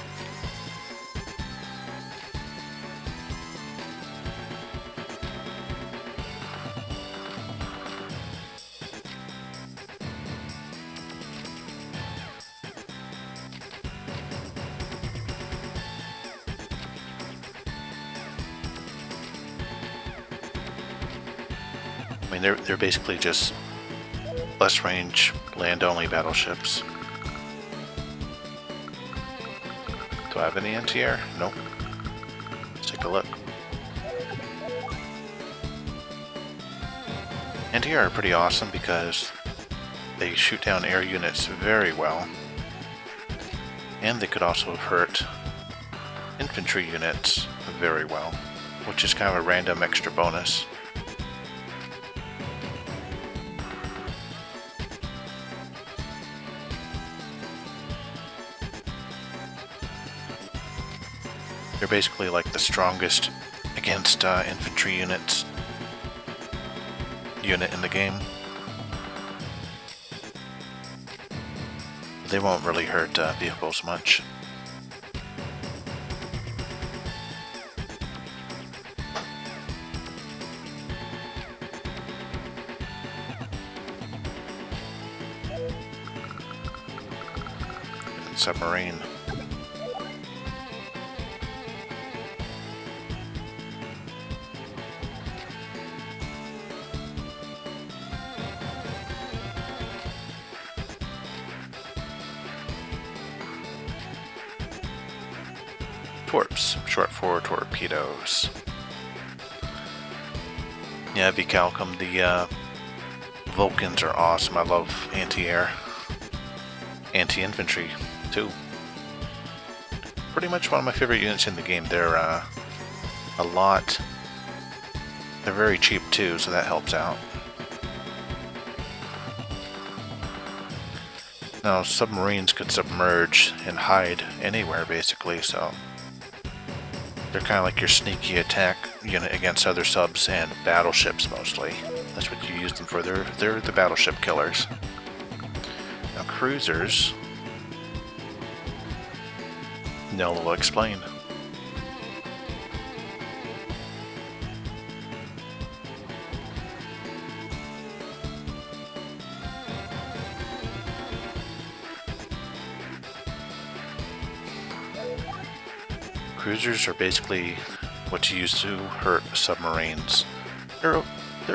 I mean, they're basically just less range, land-only battleships. Do I have any anti-air? Nope. Let's take a look. Anti-air are pretty awesome because they shoot down air units very well. And they could also hurt infantry units very well, which is kind of a random extra bonus. They're basically like the strongest against infantry unit in the game. They won't really hurt vehicles much. Submarine. Torps, short for torpedoes. Yeah, Vicalcum, the Vulcans are awesome. I love anti-air, anti-infantry too. Pretty much one of my favorite units in the game. They're they're very cheap too, so that helps out. Now, submarines could submerge and hide anywhere basically, so they're kind of like your sneaky attack unit against other subs and battleships mostly. That's what you use them for. They're the battleship killers. Now, cruisers, Nell will explain. Cruisers are basically what you use to hurt submarines. They're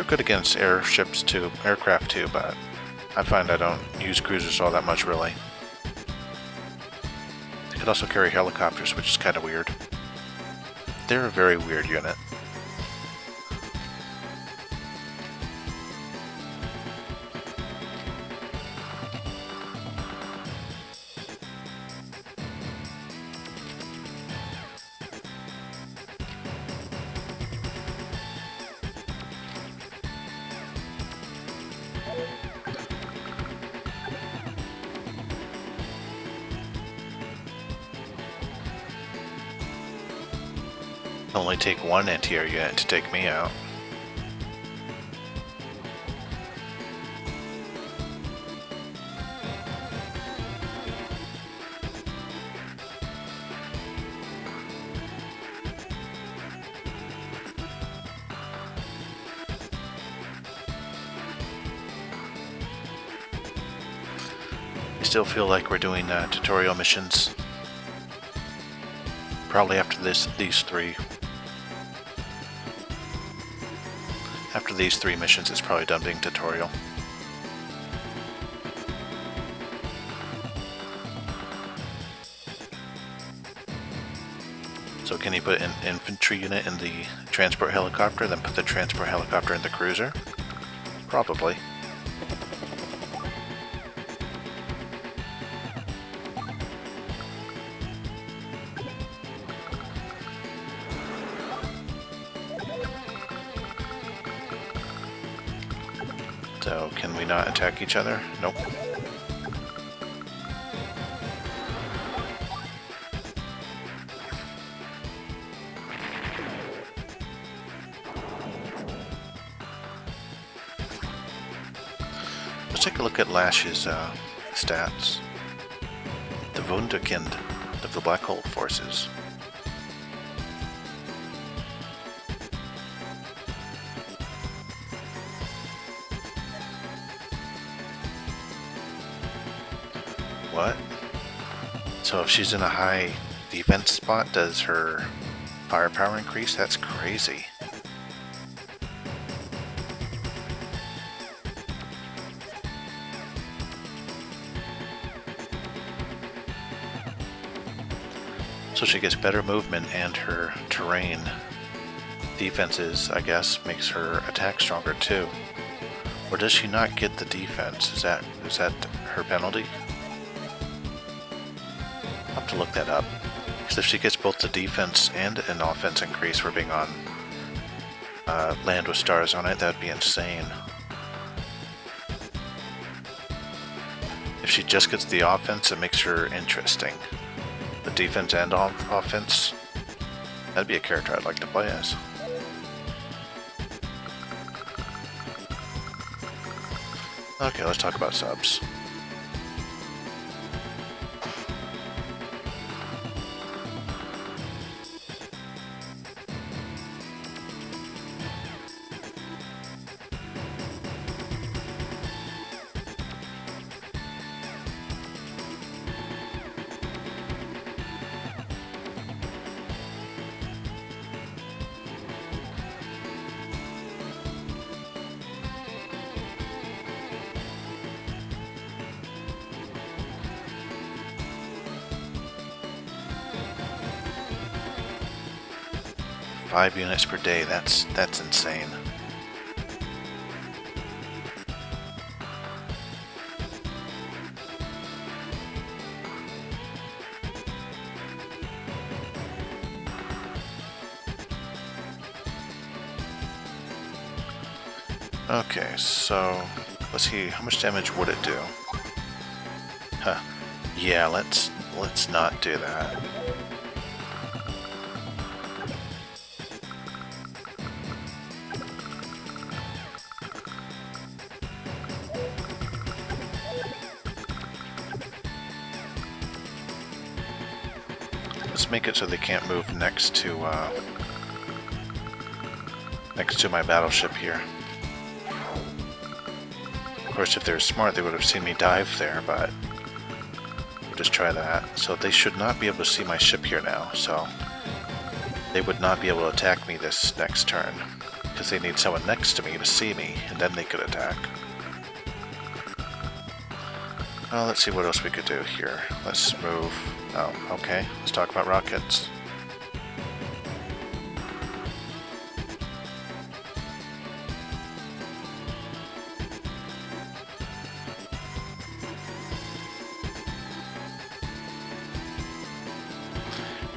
good against airships too, aircraft too, but I find I don't use cruisers all that much really. They could also carry helicopters, which is kind of weird. They're a very weird unit. Only take one anti-air unit to take me out. I still feel like we're doing tutorial missions. Probably after these three. After these three missions, it's probably done being tutorial. So can you put an infantry unit in the transport helicopter, then put the transport helicopter in the cruiser? Probably. So, can we not attack each other? Nope. Let's take a look at Lash's stats. The Wunderkind of the Black Hole Forces. What? So if she's in a high defense spot, does her firepower increase? That's crazy. So she gets better movement and her terrain defenses, I guess, makes her attack stronger too. Or does she not get the defense? Is that her penalty? I'll have to look that up. Because if she gets both the defense and an offense increase for being on land with stars on it, that'd be insane. If she just gets the offense, it makes her interesting. The defense and offense, That'd be a character I'd like to play as. Okay, let's talk about subs. Five units per day, that's insane. Okay, so let's see, how much damage would it do? Huh. Yeah, let's not do that. Let's make it so they can't move next to my battleship here. Of course, if they're smart, they would have seen me dive there, but we'll just try that. So they should not be able to see my ship here now, so they would not be able to attack me this next turn, because they need someone next to me to see me, and then they could attack. Well, let's see what else we could do here. Let's move. Oh, okay. Let's talk about rockets.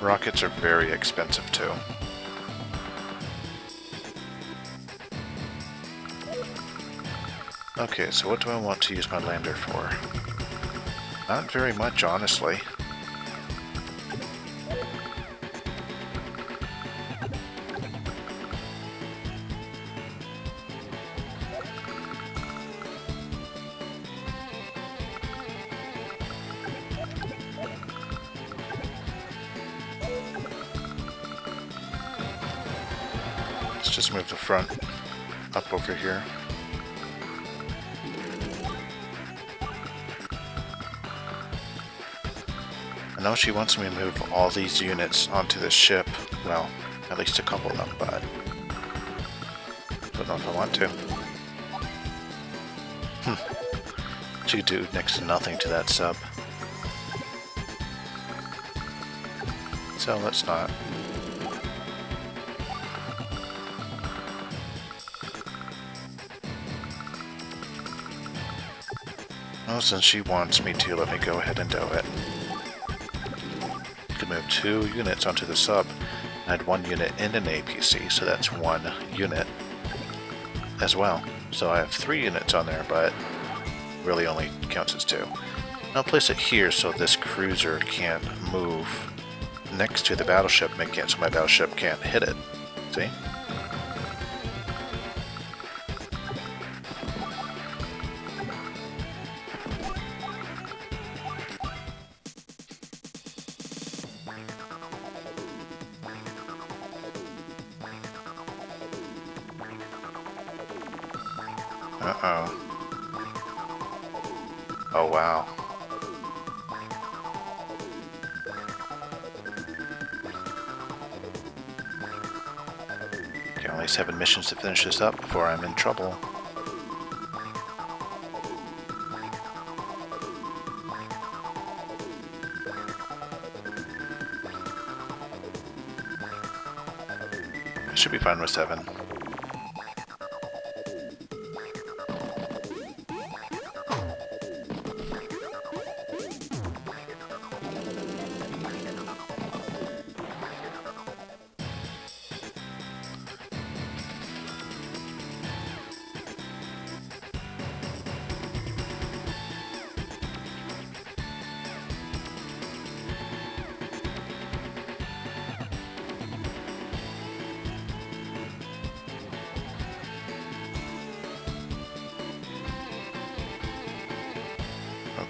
Rockets are very expensive too. Okay, so what do I want to use my lander for? Not very much, honestly. Let's just move the front up over here. I know she wants me to move all these units onto the ship. Well, at least a couple of them, but don't know if I want to. She do next to nothing to that sub. So let's not. Well, since she wants me to, let me go ahead and do it. I can move 2 units onto the sub. Add 1 unit in an APC, so that's 1 unit as well. So I have 3 units on there, but really only counts as 2. I'll place it here so this cruiser can move next to the battleship, so my battleship can't hit it. See? Uh-oh. Oh, wow. Okay, only 7 missions to finish this up before I'm in trouble. I should be fine with 7.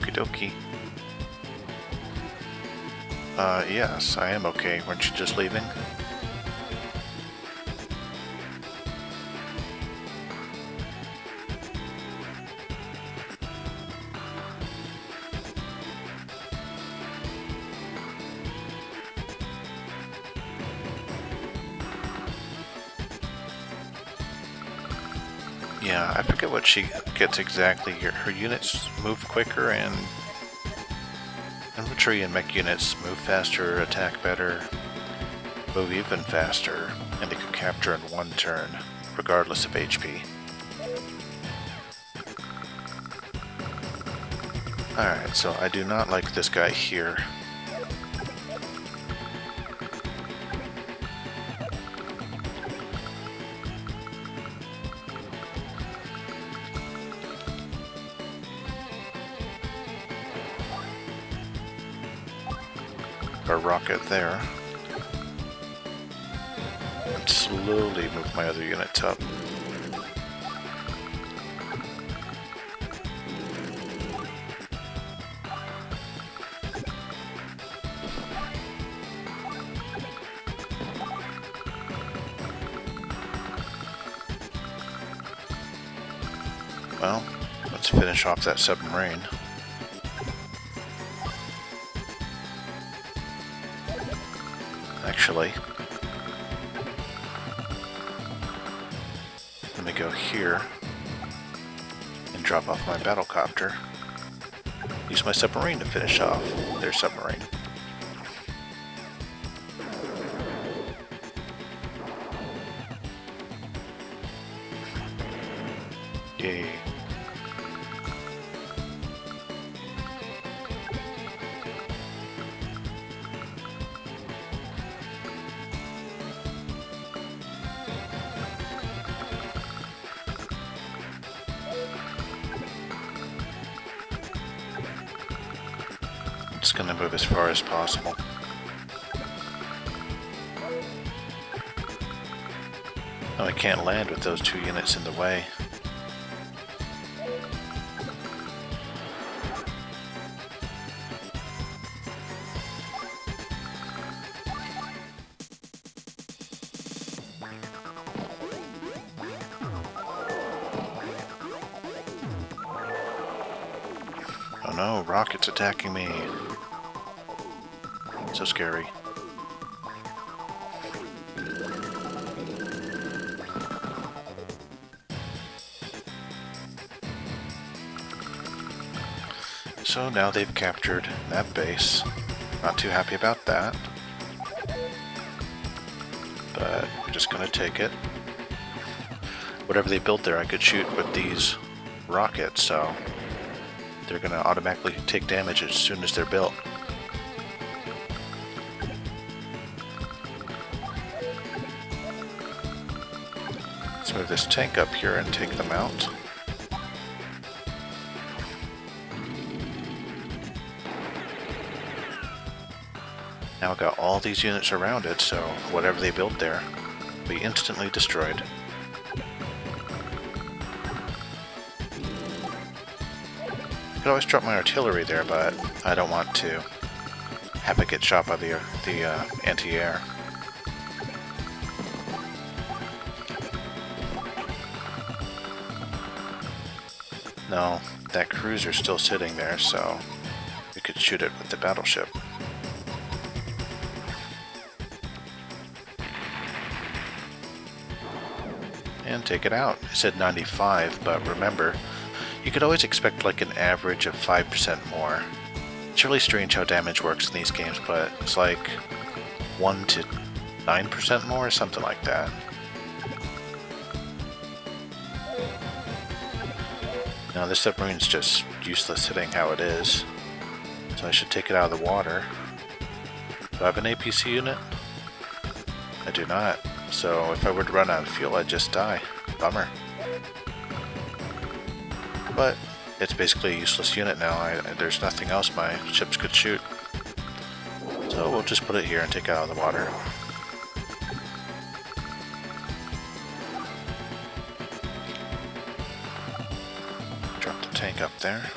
Okie dokie. Yes, I am okay. Weren't you just leaving? Yeah, I forget what she gets exactly. Her units move quicker and infantry and mech units move faster, attack better, move even faster, and they can capture in one turn, regardless of HP. Alright, so I do not like this guy here. A rocket there. And slowly move my other units up. Well, let's finish off that submarine. Actually, let me go here and drop off my battlecopter. Use my submarine to finish off their submarine. Yay. Just gonna move as far as possible. Oh, I can't land with those 2 units in the way. Oh no, rockets attacking me. So scary. So now they've captured that base. Not too happy about that. But we're just gonna take it. Whatever they built there I could shoot with these rockets, so they're gonna automatically take damage as soon as they're built. Let's move this tank up here and take them out. Now I've got all these units around it, so whatever they built there will be instantly destroyed. I could always drop my artillery there, but I don't want to have it get shot by the anti-air. No, that cruiser's still sitting there, so we could shoot it with the battleship. And take it out. It said 95, but remember, you could always expect like an average of 5% more. It's really strange how damage works in these games, but it's like 1 to 9% more or something like that. Now this submarine's just useless sitting how it is, so I should take it out of the water. Do I have an APC unit? I do not, so if I were to run out of fuel I'd just die. Bummer. But it's basically a useless unit now. There's nothing else my ships could shoot. So we'll just put it here and take it out of the water. Drop the tank up there.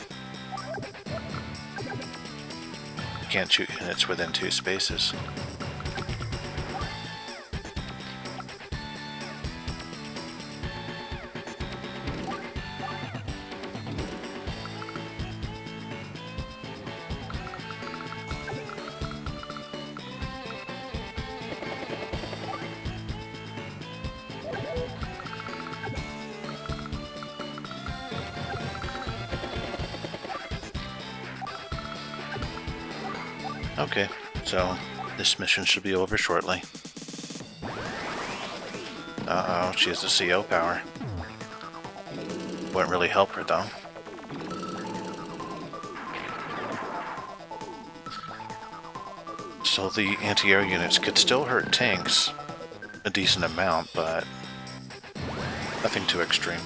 can't shoot units within 2 spaces. Okay, so this mission should be over shortly. Uh-oh, she has a CO power. Wouldn't really help her though. So the anti-air units could still hurt tanks a decent amount, but nothing too extreme.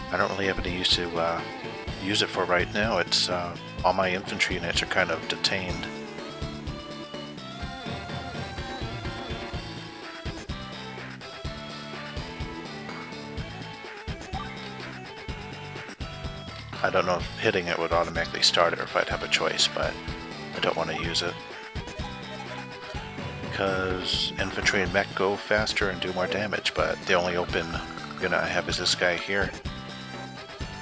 I don't really have any use to use it for right now. It's all my infantry units are kind of detained. I don't know if hitting it would automatically start it or if I'd have a choice, but I don't want to use it. Because infantry and mech go faster and do more damage, but the only open unit I have is this guy here.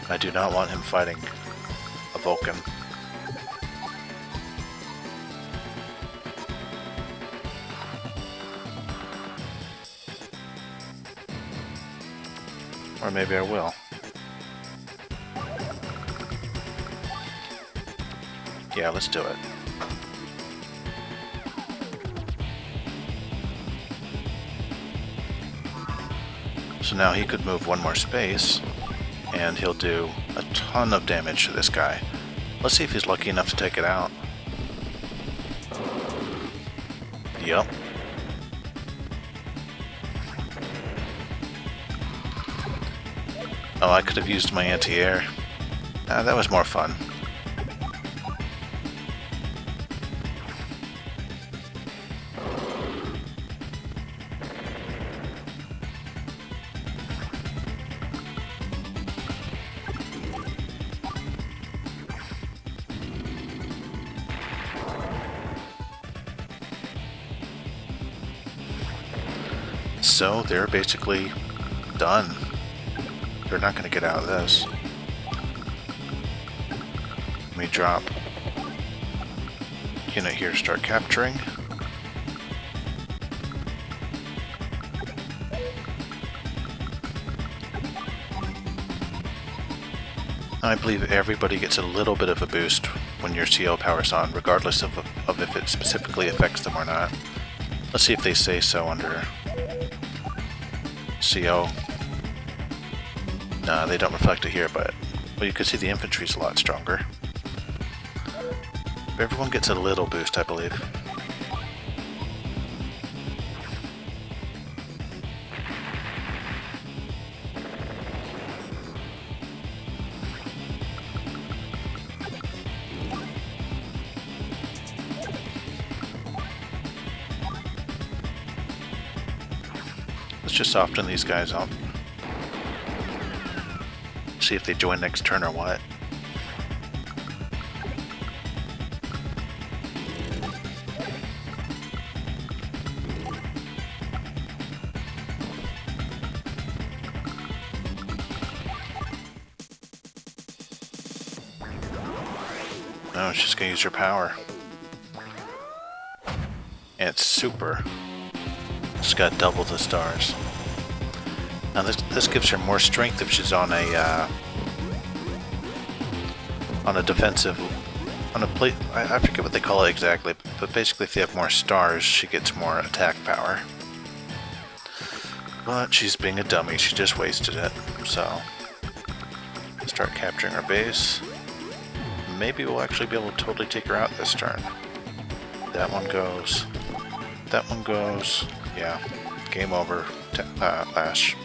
I do not want him fighting a Vulcan. Or maybe I will. Yeah, let's do it. So now he could move one more space, and he'll do a ton of damage to this guy. Let's see if he's lucky enough to take it out. Yup. Oh, I could have used my anti-air. That was more fun. So they're basically done. They're not going to get out of this. Let me drop unit here to start capturing. I believe everybody gets a little bit of a boost when your CO power's on, regardless of if it specifically affects them or not. Let's see if they say so under CO. No, they don't reflect it here, but well, you can see the infantry's a lot stronger. Everyone gets a little boost, I believe. Let's just soften these guys up. See if they join next turn or what. No, it's just gonna use her power. And it's super. It's got double the stars. Now this gives her more strength if she's on a defensive, on a plate. I forget what they call it exactly, but basically if they have more stars, she gets more attack power. But she's being a dummy, she just wasted it. So start capturing her base. Maybe we'll actually be able to totally take her out this turn. That one goes. That one goes. Yeah, game over. Lash.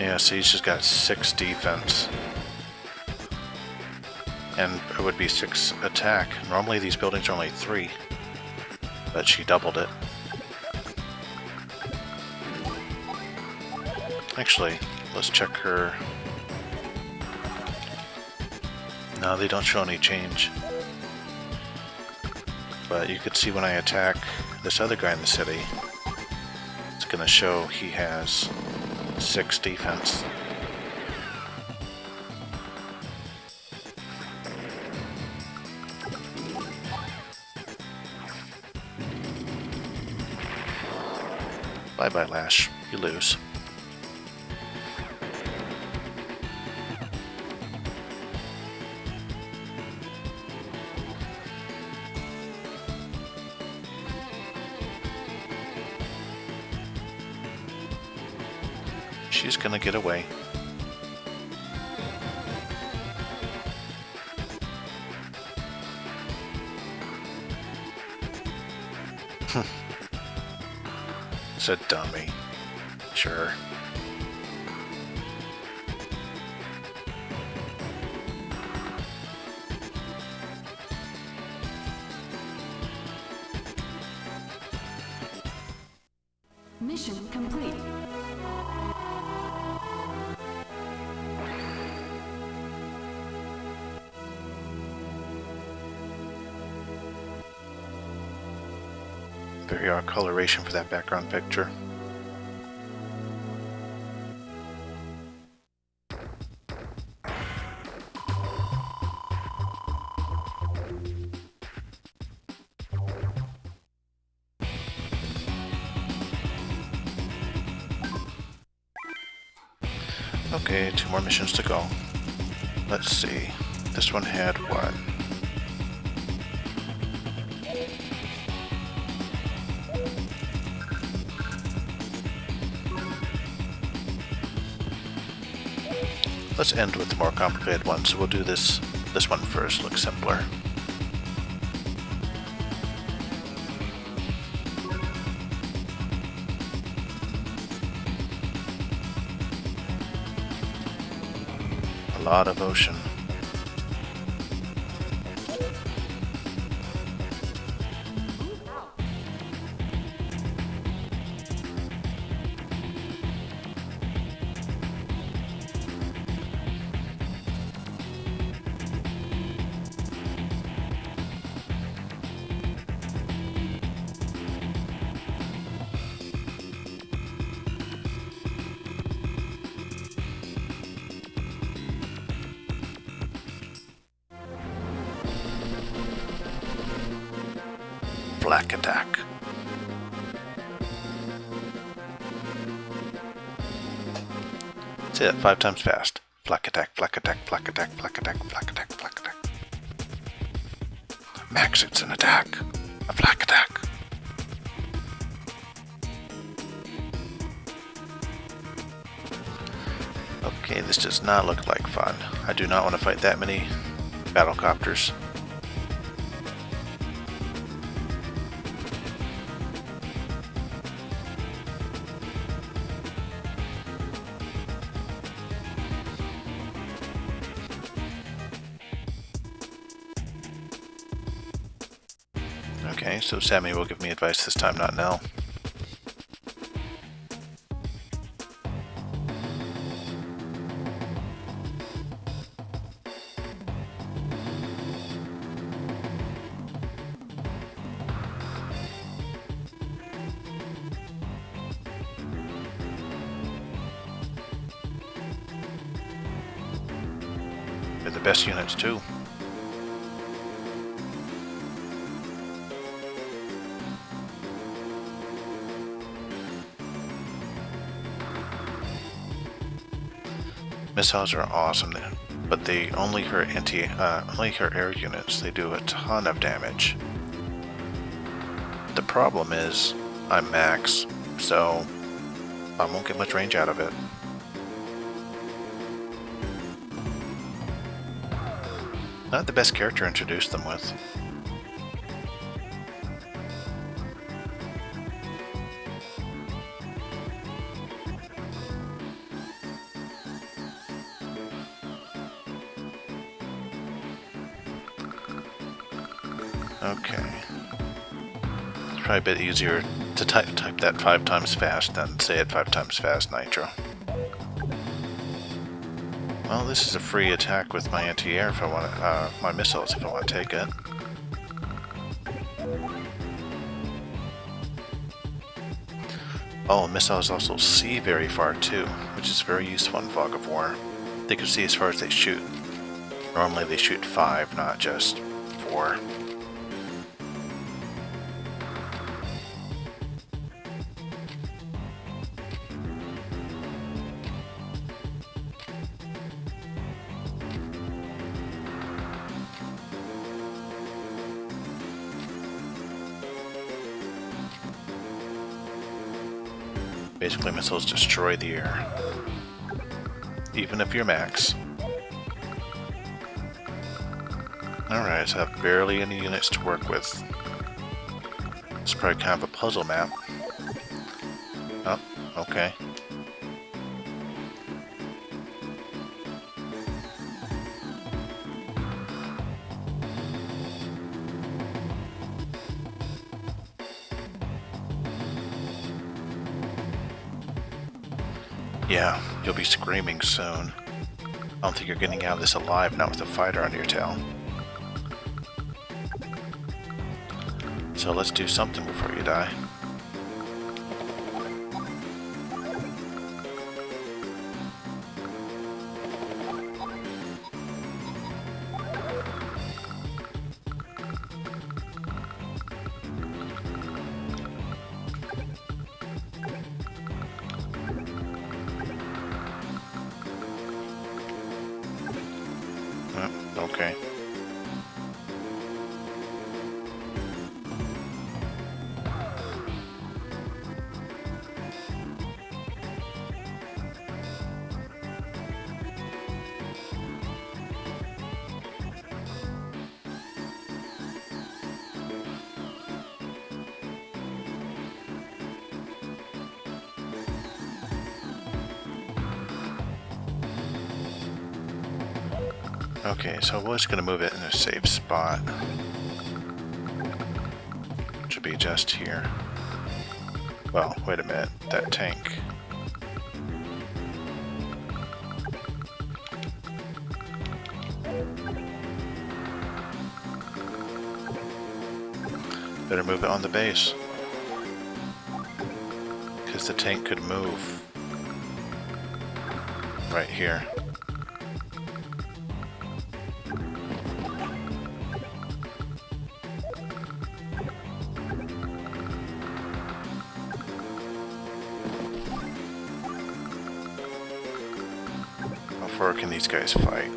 Yeah, see, she's got 6 defense. And it would be 6 attack. Normally these buildings are only 3. But she doubled it. Actually, let's check her. No, they don't show any change. But you could see when I attack this other guy in the city, it's going to show he has 6 defense. Bye-bye, Lash. You lose. She's gonna get away. It's a dummy. Sure.
Mission complete.
Very odd coloration for that background picture. Okay, 2 more missions to go. Let's see. This one had what? Let's end with the more complicated one, so we'll do this one first, looks simpler. A lot of ocean. Flak attack. That's it, 5 times fast. Flak attack, flak attack, flak attack, flak attack, flak attack, flak attack. Max, it's an attack. A flak attack. Okay, this does not look like fun. I do not want to fight that many battlecopters. Okay, so Sami will give me advice this time, not Nell. They're the best units too. Missiles are awesome, but they only hurt only hurt air units. They do a ton of damage. The problem is, I'm max, so I won't get much range out of it. Not the best character to introduce them with. Okay. It's probably a bit easier to type that 5 times fast than say it 5 times fast nitro. Well, this is a free attack with my anti-air if I want my missiles if I want to take it. Oh, missiles also see very far too, which is very useful in Fog of War. They can see as far as they shoot. Normally they shoot 5, not just 4. Basically, missiles destroy the air, even if you're max. Alright, so I have barely any units to work with. It's probably kind of a puzzle map. Oh, okay. Yeah, you'll be screaming soon. I don't think you're getting out of this alive, not with a fighter on your tail. So let's do something before you die. Okay. Okay, so we're just gonna move it in a safe spot. Should be just here. Well, wait a minute, that tank. Better move it on the base. Because the tank could move right here. How far can these guys fight?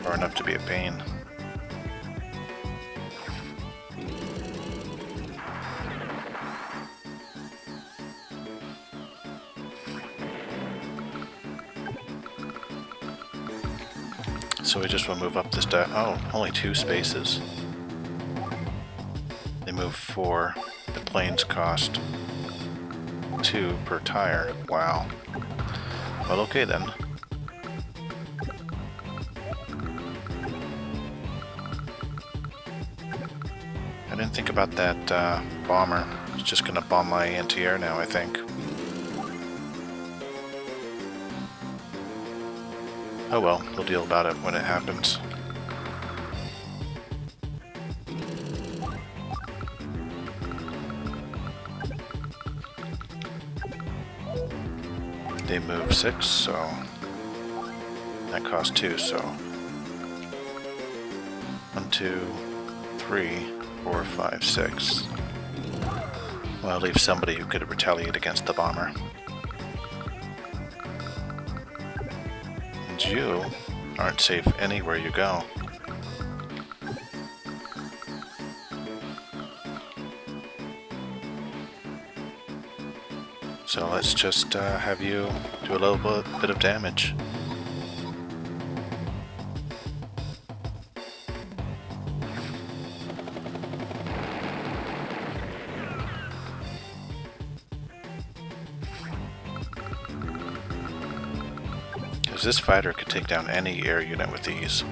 Far enough to be a pain. So we just want to move up this oh, only 2 spaces. They move 4. The planes cost 2 per tire. Wow. Well, okay then. I didn't think about that bomber. It's just gonna bomb my anti-air now, I think. Oh well, we'll deal about it when it happens. They move 6, so that costs 2, so 1, 2, 3, 4, 5, 6. Well, I'll leave somebody who could retaliate against the bomber. And you aren't safe anywhere you go. So let's just have you do a little bit of damage. Because this fighter could take down any air unit with ease.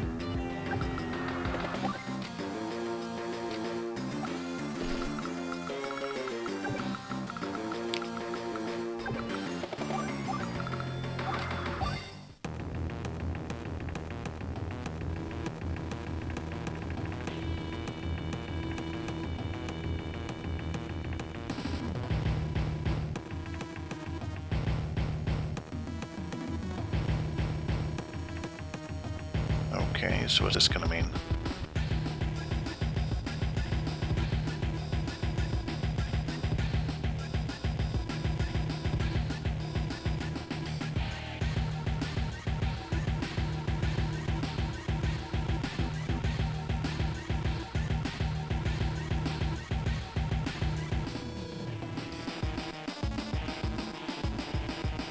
Okay, so what's this gonna mean?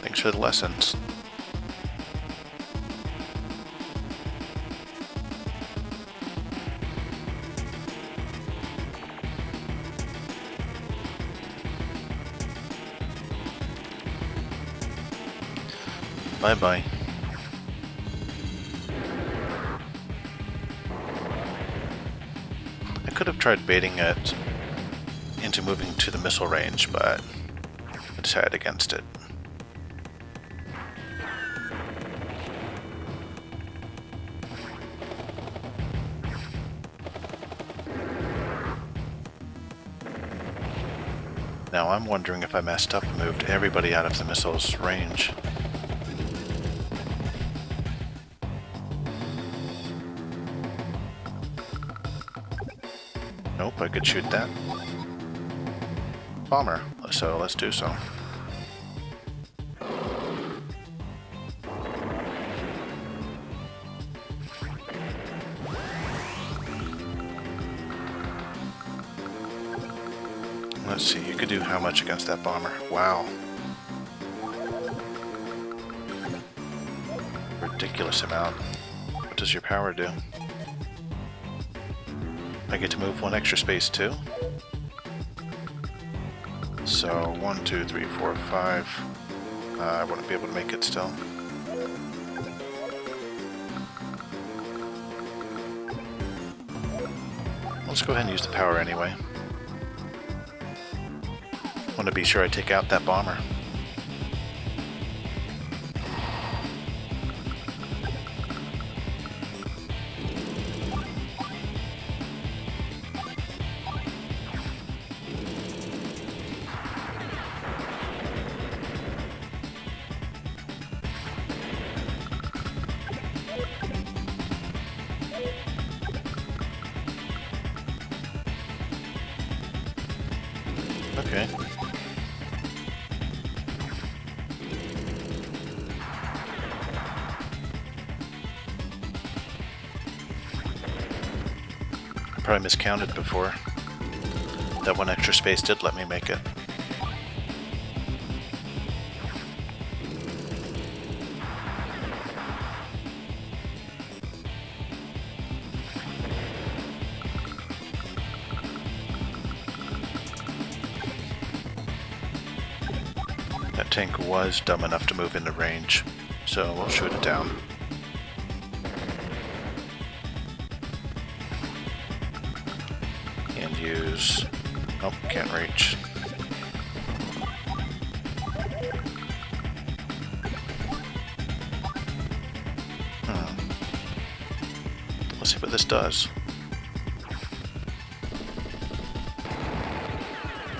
Thanks for the lessons. Bye-bye. I could have tried baiting it into moving to the missile range, but I decided against it. Now I'm wondering if I messed up and moved everybody out of the missile's range. Nope, I could shoot that bomber, so let's do so. Let's see, you could do how much against that bomber? Wow. Ridiculous amount. What does your power do? I get to move one extra space too. So 1, 2, 3, 4, 5. I wouldn't be able to make it still. Let's go ahead and use the power anyway. Want to be sure I take out that bomber. Okay. Probably miscounted before. That one extra space did let me make it. That tank was dumb enough to move into range, so we'll shoot it down. And use... Nope, can't reach. Let's see what this does.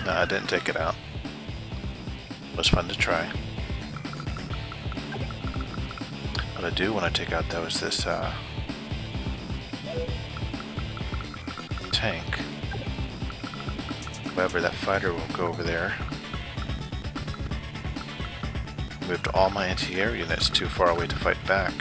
Nah, I didn't take it out. It was fun to try. What I do want to take out though is this tank. However, that fighter will go over there. Moved all my anti-air units too far away to fight back.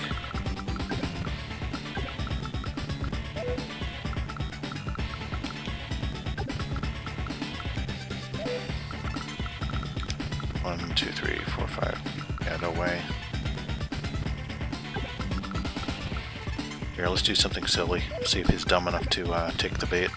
One, two, three, four, five. Yeah, no way. Here, let's do something silly. See if he's dumb enough to take the bait.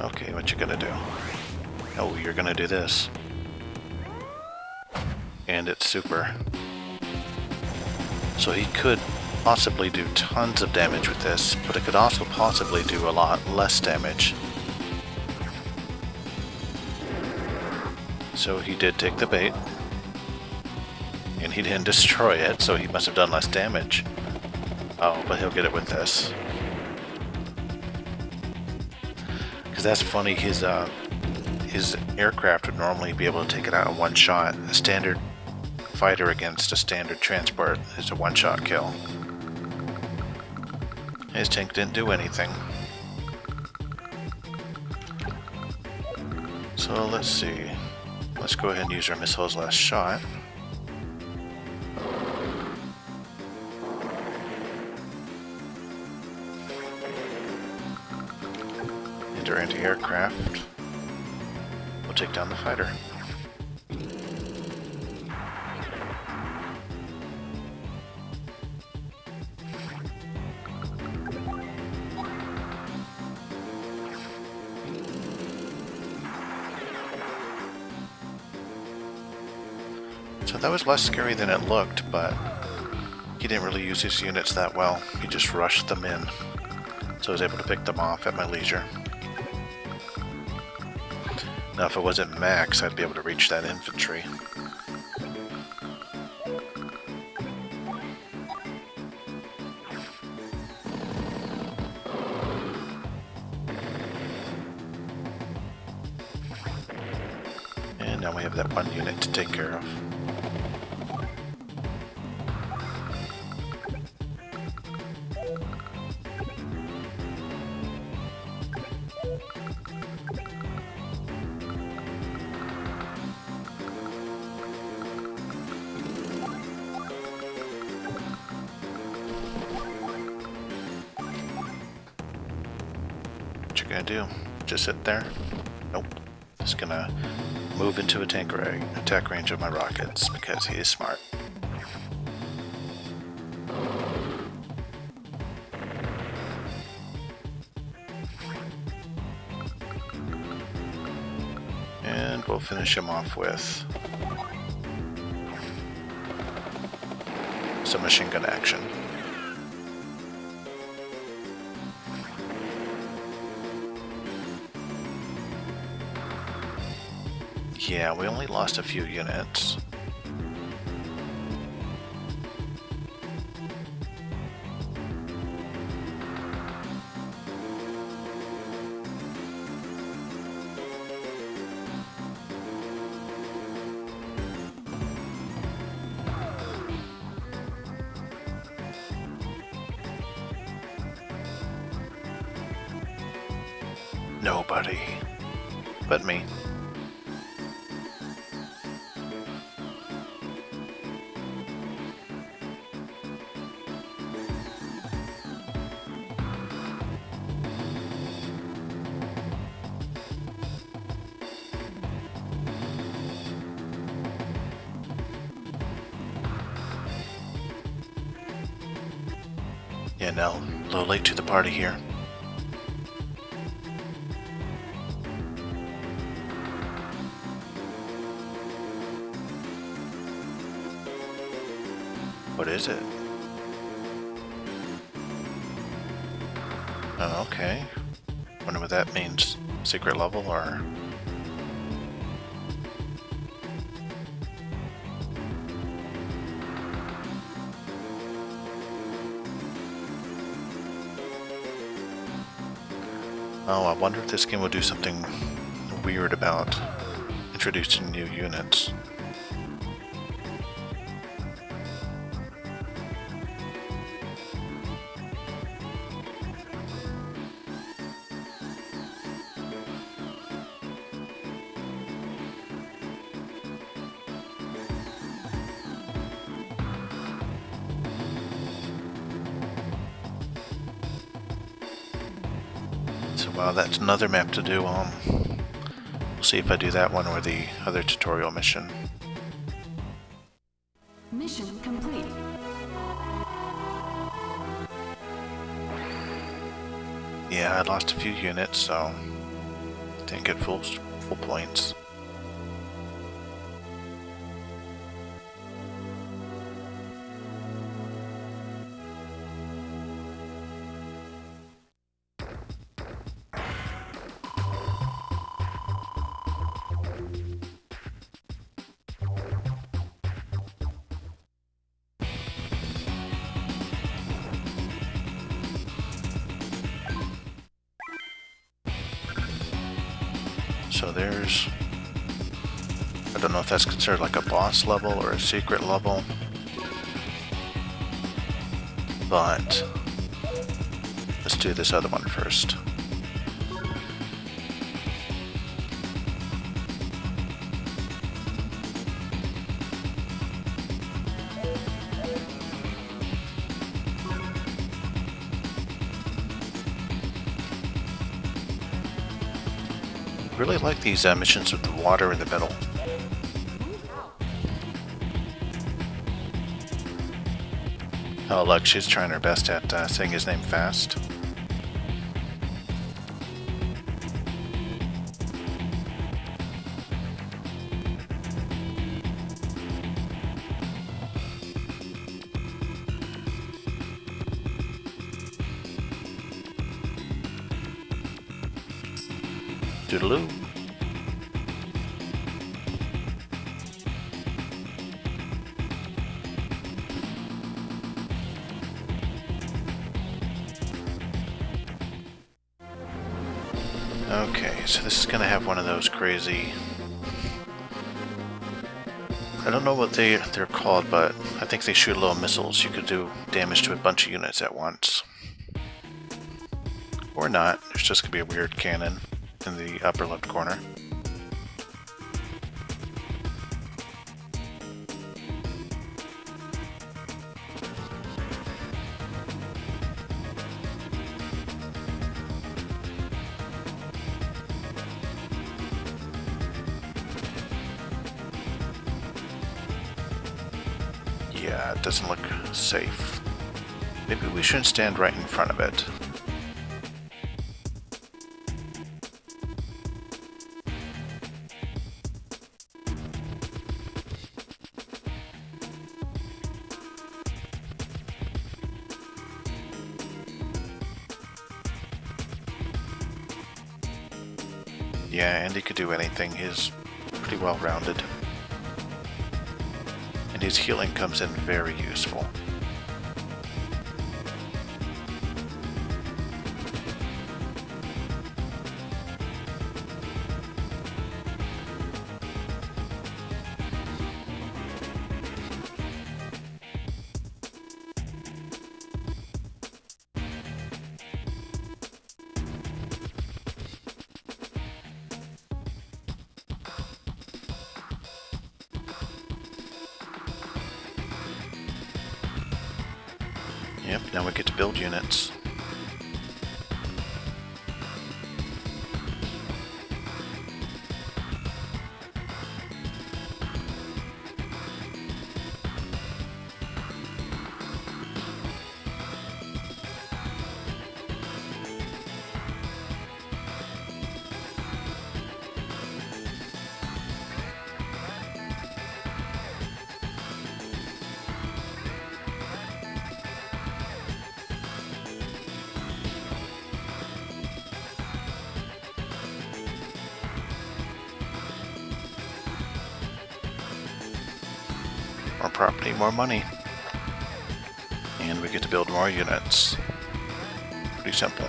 Okay, what you gonna do? Oh, you're gonna do this. And it's super. So he could possibly do tons of damage with this, but it could also possibly do a lot less damage. So he did take the bait. And he didn't destroy it, so he must have done less damage. Oh, but he'll get it with this. Because that's funny, his aircraft would normally be able to take it out in one shot. A standard fighter against a standard transport is a one-shot kill. His tank didn't do anything. So let's see. Let's go ahead and use our missile's last shot. Into our anti-aircraft. We'll take down the fighter. So that was less scary than it looked, but he didn't really use his units that well. He just rushed them in, so I was able to pick them off at my leisure. Now if it wasn't max, I'd be able to reach that infantry. And now we have that one unit to take care of. What you gonna do? Just sit there? Nope. Just gonna move into attack range of my rockets because he is smart. And we'll finish him off with some machine gun action. Yeah, we only lost a few units. Nobody but me. Yeah, no, a little late to the party here. What is it? Oh, okay. Wonder what that means. Secret level or... Oh, I wonder if this game will do something weird about introducing new units. So that's another map to do. We'll see if I do that one or the other tutorial mission.
Mission complete.
Yeah, I lost a few units, so Didn't get full points. So there's, I don't know if that's considered like a boss level or a secret level, but let's do this other one first. Really like these missions with the water in the middle. Oh look, she's trying her best at saying his name fast. Doodaloo. Okay, so this is gonna have one of those crazy, I don't know what they're called, but I think they shoot little missiles. You could do damage to a bunch of units at once. Or not. There's just gonna be a weird cannon in the upper left corner. Yeah, it doesn't look safe. Maybe we shouldn't stand right in front of it. Yeah, and he could do anything. He's pretty well rounded. And his healing comes in very useful. Yep, now we get to build units. More property, more money. And we get to build more units. Pretty simple.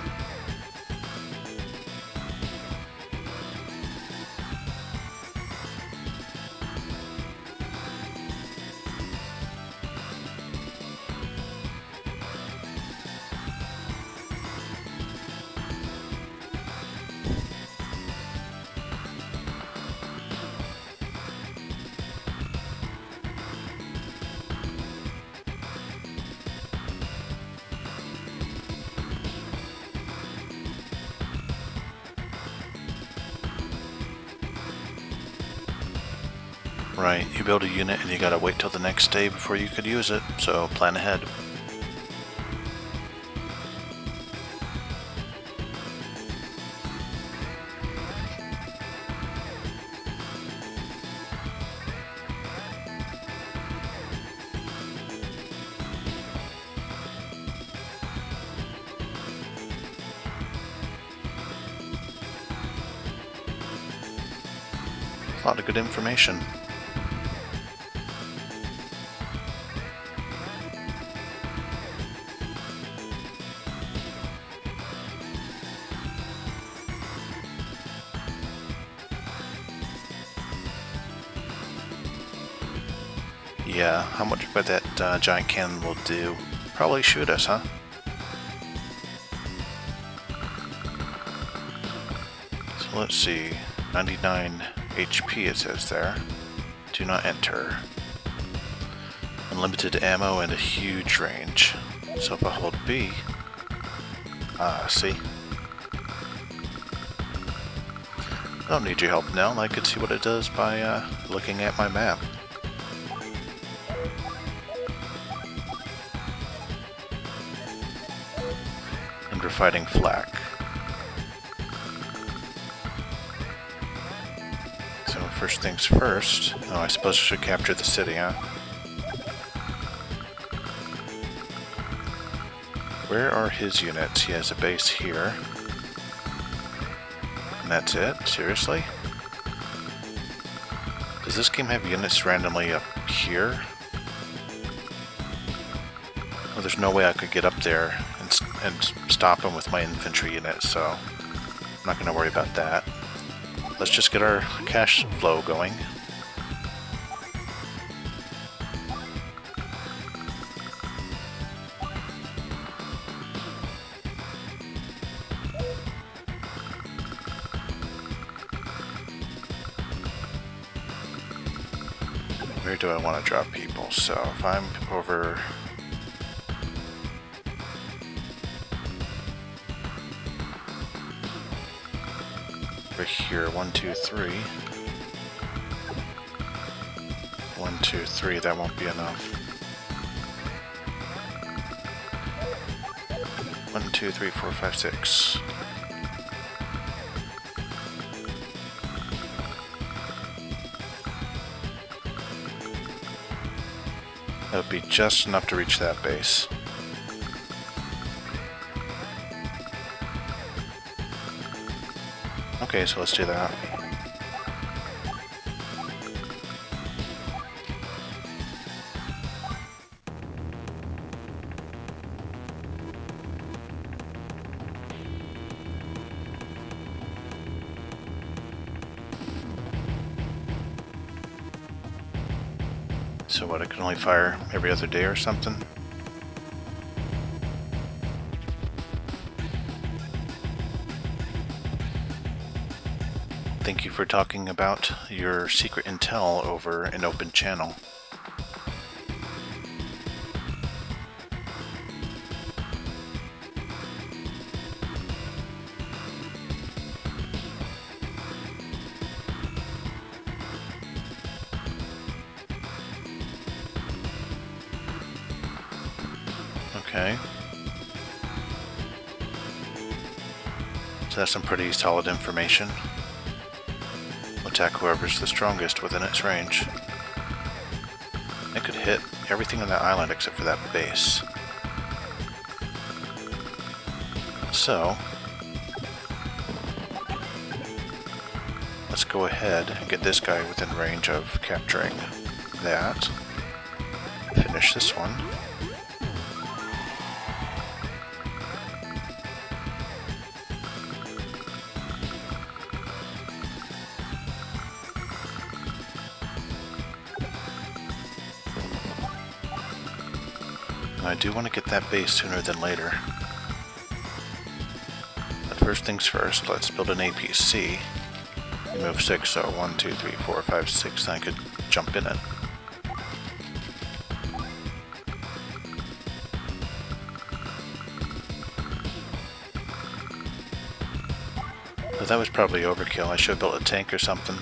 Right, you build a unit and you gotta wait till the next day before you could use it, so plan ahead. lot of good information. Yeah, how much about that giant cannon will do? Probably shoot us, huh? So let's see, 99 HP it says there. Do not enter. Unlimited ammo and a huge range. So if I hold B, see? I don't need your help now, I could see what it does by looking at my map. And we're fighting Flak. So first things first, oh, I suppose I should capture the city, huh? Where are his units? He has a base here. And that's it? Seriously? Does this game have units randomly up here? Well, there's no way I could get up there and stop him with my infantry unit, so I'm not going to worry about that. Let's just get our cash flow going. Where do I want to drop people? So if I'm over here, 1, 2, 3. 1, 2, 3, that won't be enough. 1, 2, 3, 4, 5, 6. That would be just enough to reach that base. Okay, so let's do that. So what, I can only fire every other day or something? Thank you for talking about your secret intel over an open channel. Okay. So that's some pretty solid information. Attack whoever's the strongest within its range. It could hit everything on that island except for that base. So, let's go ahead and get this guy within range of capturing that. Finish this one. I do want to get that base sooner than later. But first things first, let's build an APC. We move 6, so 1, 2, 3, 4, 5, 6, and I could jump in it. But that was probably overkill. I should have built a tank or something.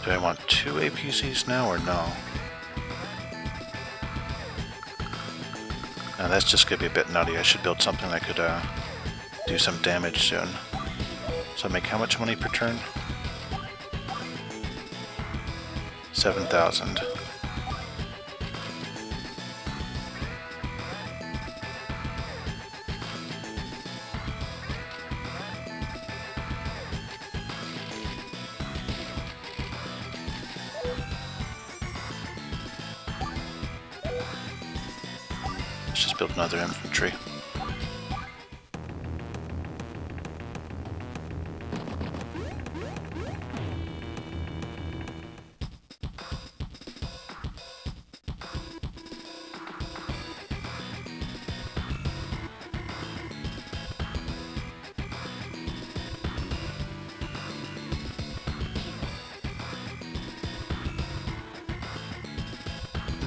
Do I want 2 APCs now or no? Now that's just going to be a bit nutty. I should build something that could do some damage soon. So I make how much money per turn? 7,000. Let's just build another infantry.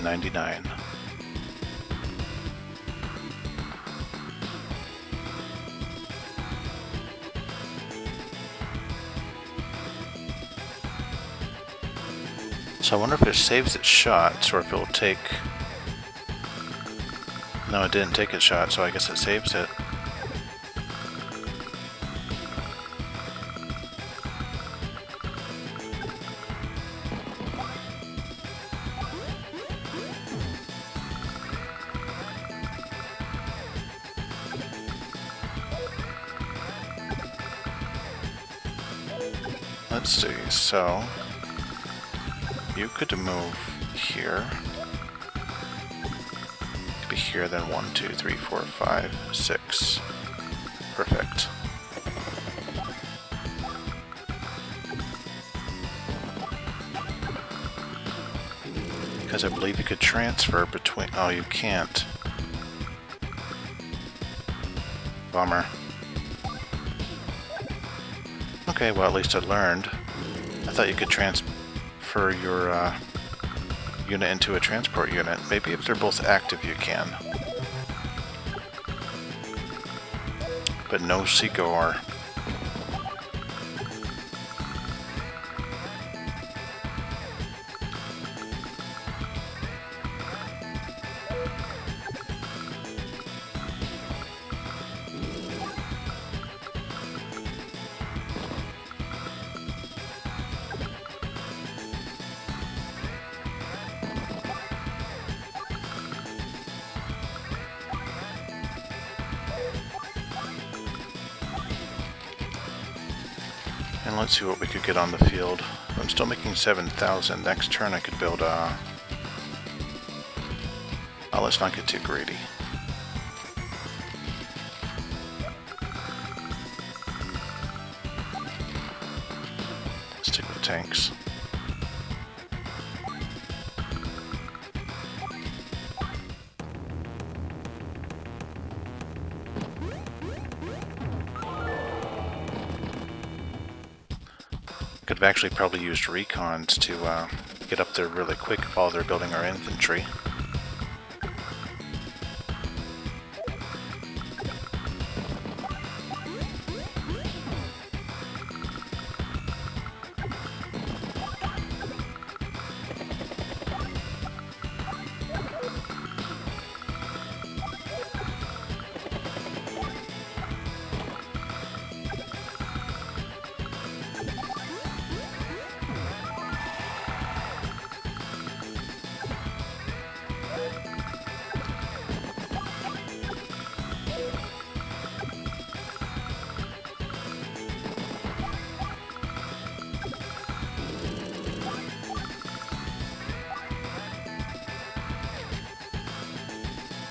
$99. So I wonder if it saves its shots or if it'll take... No, it didn't take its shot, so I guess it saves it. Let's see, so you could move here. Could be here, then 1, 2, 3, 4, 5, 6. Perfect. Because I believe you could transfer between... Oh, you can't. Bummer. Okay, well at least I learned. I thought you could transfer your unit into a transport unit. Maybe if they're both active you can. But no Seagoer. And let's see what we could get on the field. I'm still making 7,000. Next turn I could build a... Oh, let's not get too greedy. Stick with tanks. Could have actually probably used recons to get up there really quick while they're building our infantry.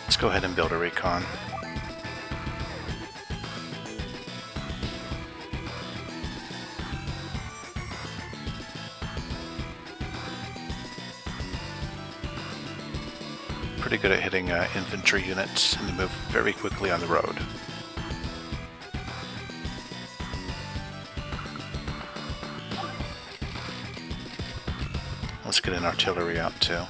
Let's go ahead and build a recon. Pretty good at hitting infantry units, and they move very quickly on the road. Let's get an artillery out too.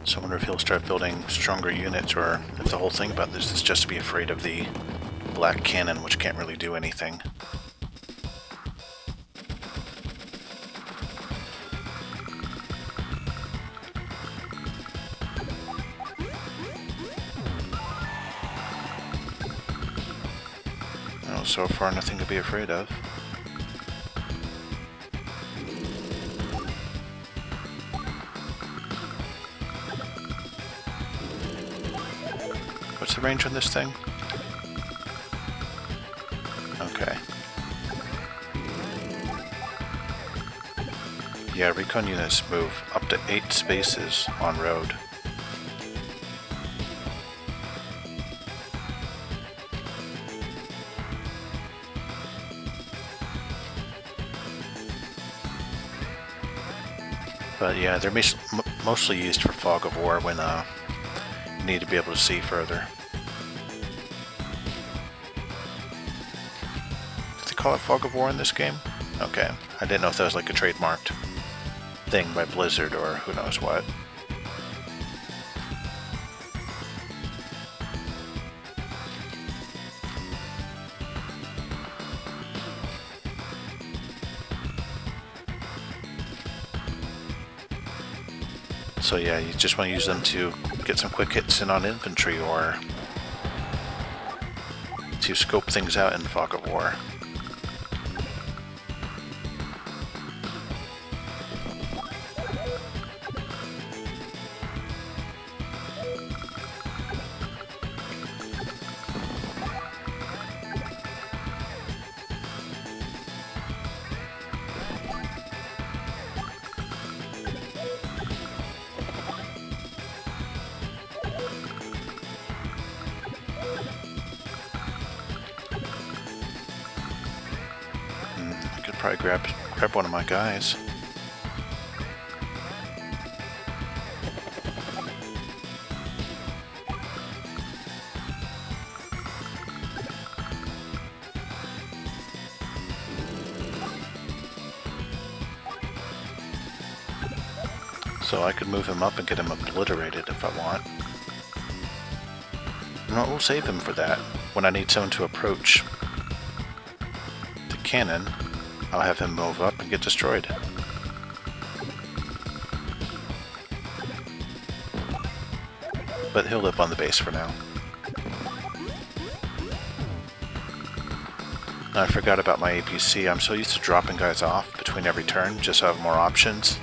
So I wonder if he'll start building stronger units, or if the whole thing about this is just to be afraid of the black cannon, which can't really do anything. Oh, so far nothing to be afraid of. the range on this thing? Okay. Yeah, recon units move up to 8 spaces on road. But yeah, they're mostly used for fog of war when you need to be able to see further. Did they call it fog of war in this game? Okay, I didn't know if that was like a trademarked thing by Blizzard or who knows what. So yeah, you just want to use them to get some quick hits in on infantry or to scope things out in fog of war. Probably grab one of my guys. So I could move him up and get him obliterated if I want. No, we'll save him for that. When I need someone to approach the cannon, I'll have him move up and get destroyed. But he'll live on the base for now. Now, I forgot about my APC. I'm so used to dropping guys off between every turn just so I have more options.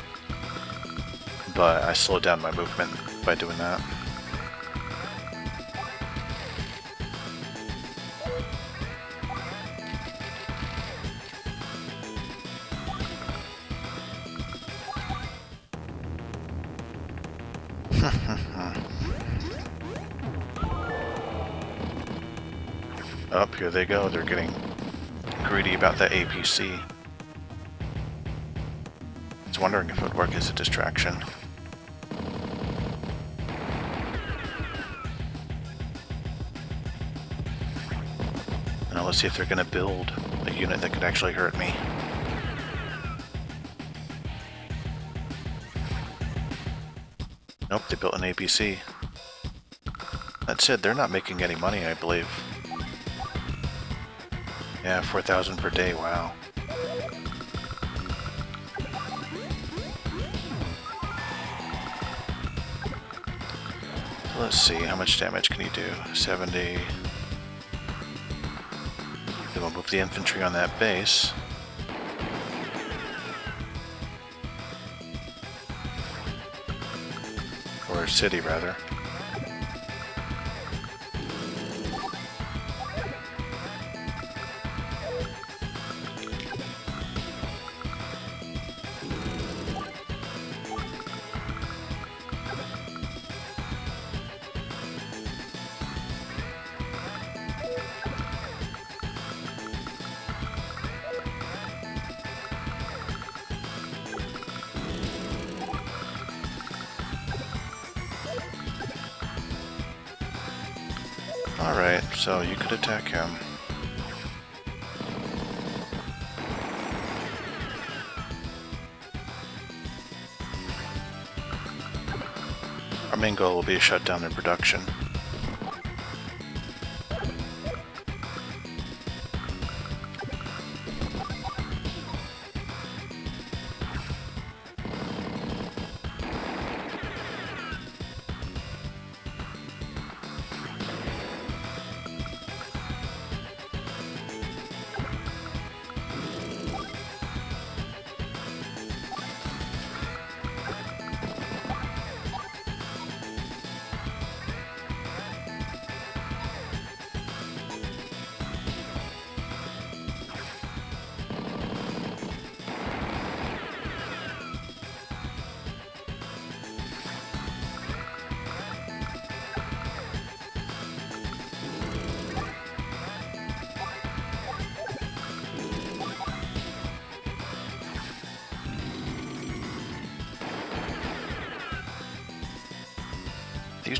But I slowed down my movement by doing that. Up here they go. They're getting greedy about that APC. I was wondering if it would work as a distraction. Now let's see if they're going to build a unit that could actually hurt me. Nope, they built an APC. That said, they're not making any money, I believe. Yeah, 4,000 per day, wow. So let's see, how much damage can you do? 70. Then we'll move the infantry on that base. Or city, rather. Alright, so you could attack him. Our main goal will be to shut down their production.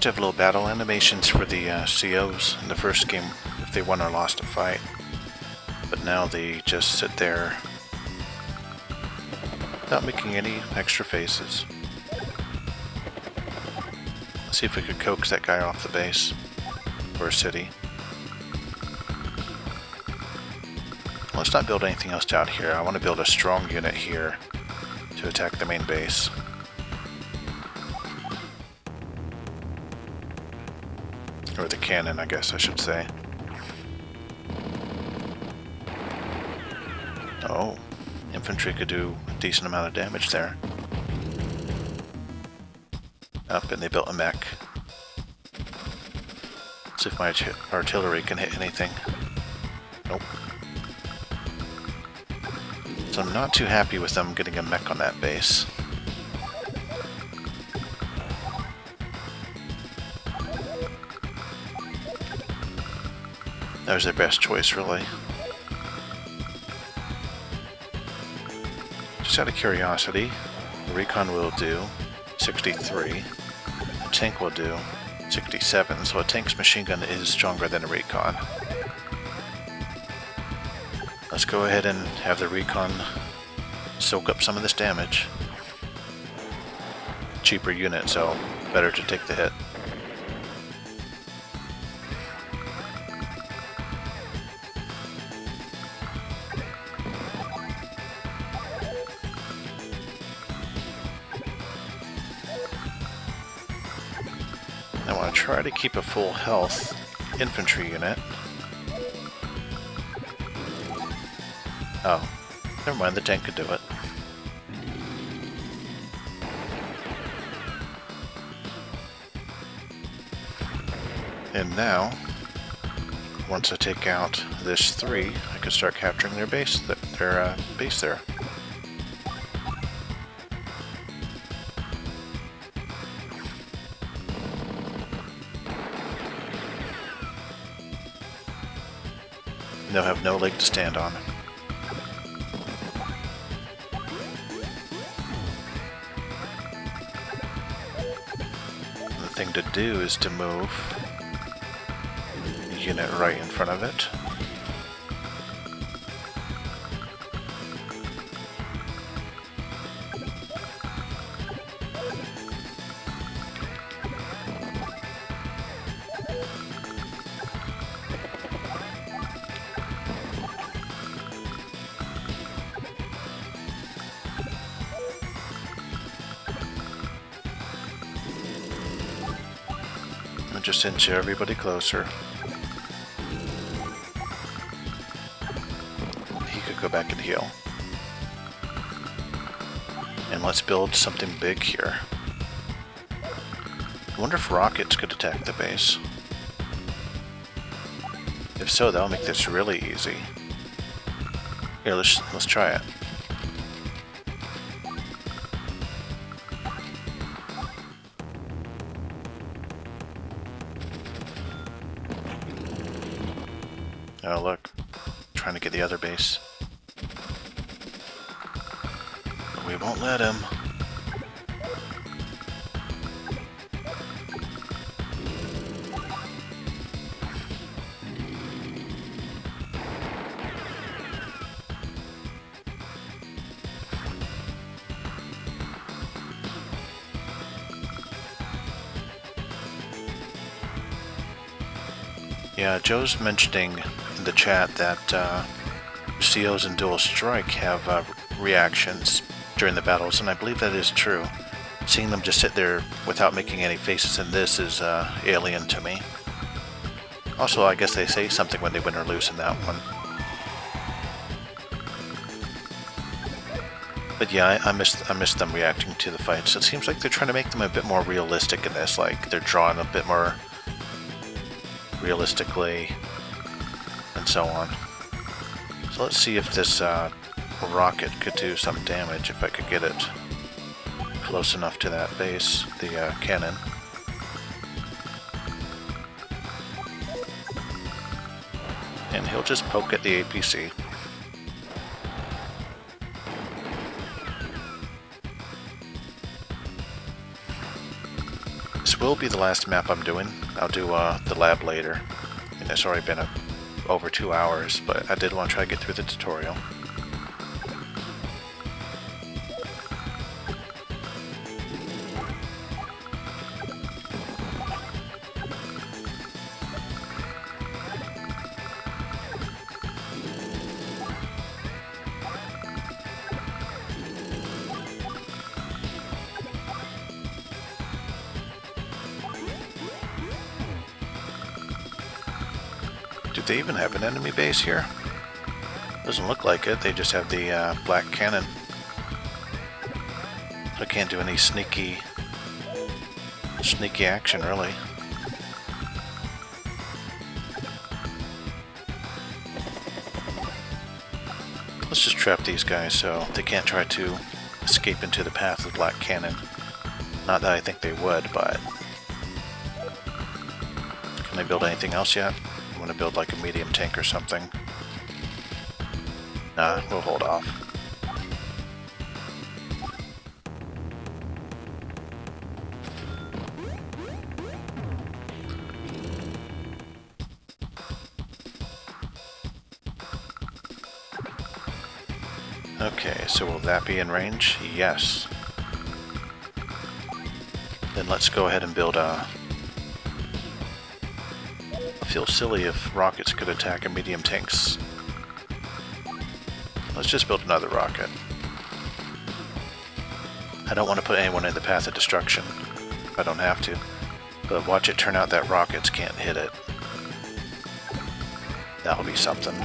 to have little battle animations for the COs in the first game if they won or lost a fight. But now they just sit there without making any extra faces. Let's see if we could coax that guy off the base or city. Let's not build anything else out here. I want to build a strong unit here to attack the main base. Or the cannon, I guess I should say. Oh, infantry could do a decent amount of damage there. Up, and they built a mech. See if my artillery can hit anything. Nope. So I'm not too happy with them getting a mech on that base. That was their best choice, really. Just out of curiosity, the recon will do 63. A tank will do 67, so a tank's machine gun is stronger than a recon. Let's go ahead and have the recon soak up some of this damage. Cheaper unit, so better to take the hit. I want to try to keep a full health infantry unit. Oh, never mind, the tank could do it. And now, once I take out this 3, I can start capturing their base, base there. They'll have no leg to stand on. The thing to do is to move the unit right in front of it. Just inch everybody closer. He could go back and heal. And let's build something big here. I wonder if rockets could attack the base. If so, that'll make this really easy. Here, let's try it. Oh look, trying to get the other base. But we won't let him. Yeah, Joe's mentioning in the chat that COs in Dual Strike have reactions during the battles, and I believe that is true. Seeing them just sit there without making any faces in this is alien to me. Also, I guess they say something when they win or lose in that one. But yeah, I miss them reacting to the fights. It seems like they're trying to make them a bit more realistic in this, like they're drawn a bit more realistically, and so on. So let's see if this rocket could do some damage, if I could get it close enough to that base, the cannon. And he'll just poke at the APC. This will be the last map I'm doing. I'll do the lab later. I mean, it's already been over 2 hours, but I did want to try to get through the tutorial. Do they even have an enemy base here? Doesn't look like it. They just have the black cannon. So I can't do any sneaky action, really. Let's just trap these guys so they can't try to escape into the path of the black cannon. Not that I think they would, but... Can I build anything else yet? I want to build like a medium tank or something. Nah, we'll hold off. Okay, so will that be in range? Yes. Then let's go ahead and build a... I feel silly if rockets could attack a medium tanks. Let's just build another rocket. I don't want to put anyone in the path of destruction if I don't have to. But watch it turn out that rockets can't hit it. That'll be something.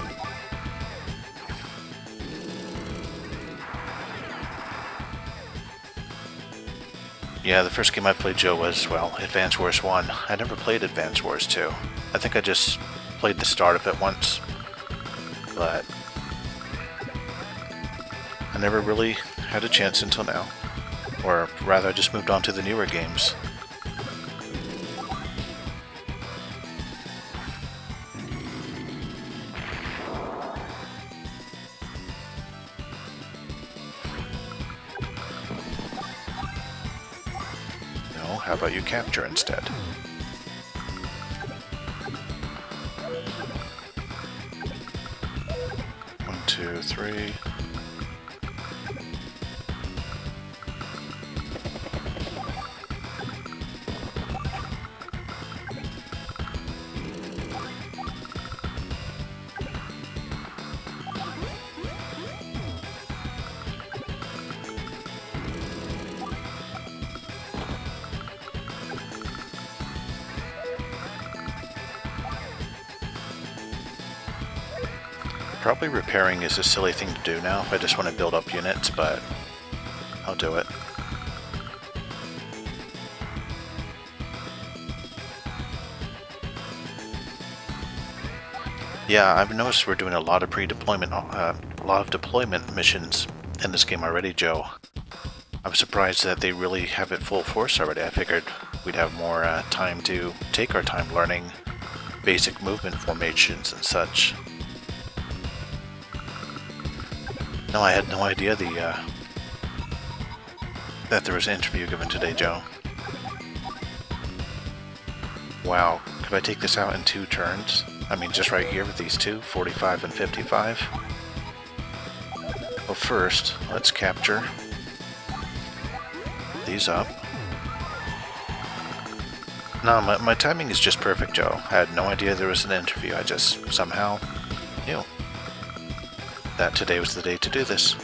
Yeah, the first game I played, Joe, was, well, Advance Wars 1. I never played Advance Wars 2. I think I just played the start of it once. But I never really had a chance until now. Or rather, I just moved on to the newer games. No, how about you capture instead? 1, 2, 3. Probably repairing is a silly thing to do now if I just want to build up units, but I'll do it. Yeah, I've noticed we're doing a lot of pre-deployment, a lot of deployment missions in this game already, Joe. I'm surprised that they really have it full force already. I figured we'd have more time to take our time learning basic movement formations and such. No, I had no idea that there was an interview given today, Joe. Wow, could I take this out in 2 turns? I mean, just right here with these two, 45 and 55. Well, first, let's capture these up. No, my timing is just perfect, Joe. I had no idea there was an interview. I just somehow knew that today was the day to do this.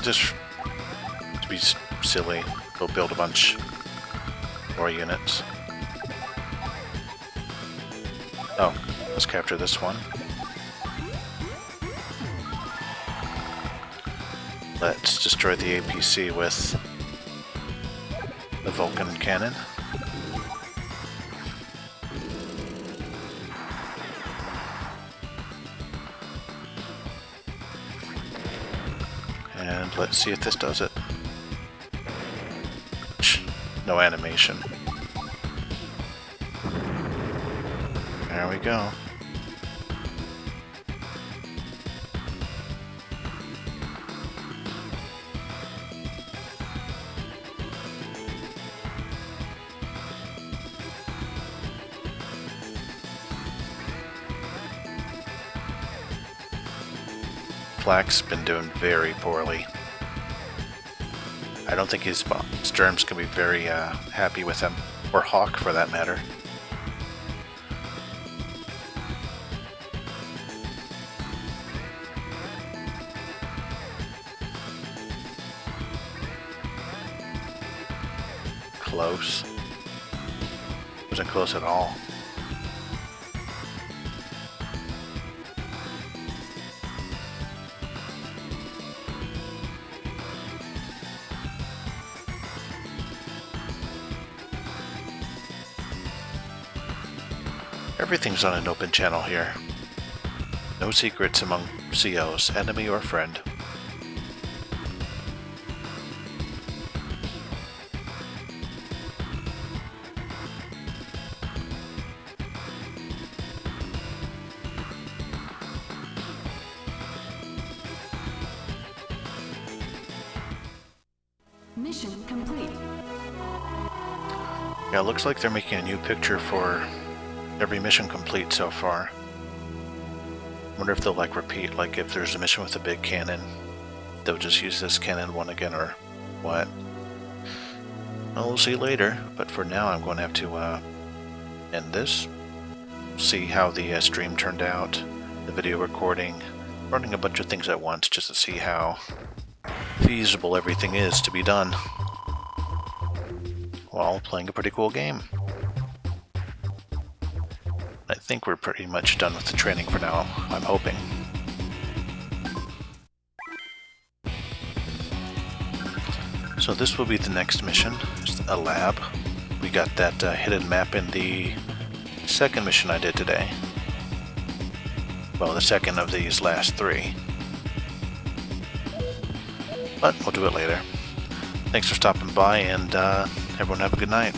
Just to be silly, we'll build a bunch more units. Oh, let's capture this one. Let's destroy the APC with the Vulcan cannon. And let's see if this does it. No animation. There we go. Flak's been doing very poorly. I don't think his Sturms can be very happy with him, or Hawk for that matter. Close. Wasn't close at all. Everything's on an open channel here. No secrets among COs, enemy or friend.
Mission complete.
Yeah, it looks like they're making a new picture for every mission complete so far. Wonder if they'll like repeat, like if there's a mission with a big cannon, they'll just use this cannon one again or what. Well, we'll see later, but for now I'm going to have to end this. See how the stream turned out, the video recording, running a bunch of things at once just to see how feasible everything is to be done while playing a pretty cool game. I think we're pretty much done with the training for now, I'm hoping. So this will be the next mission, it's a lab. We got that hidden map in the second mission I did today. Well, the second of these last three. But we'll do it later. Thanks for stopping by, and everyone have a good night.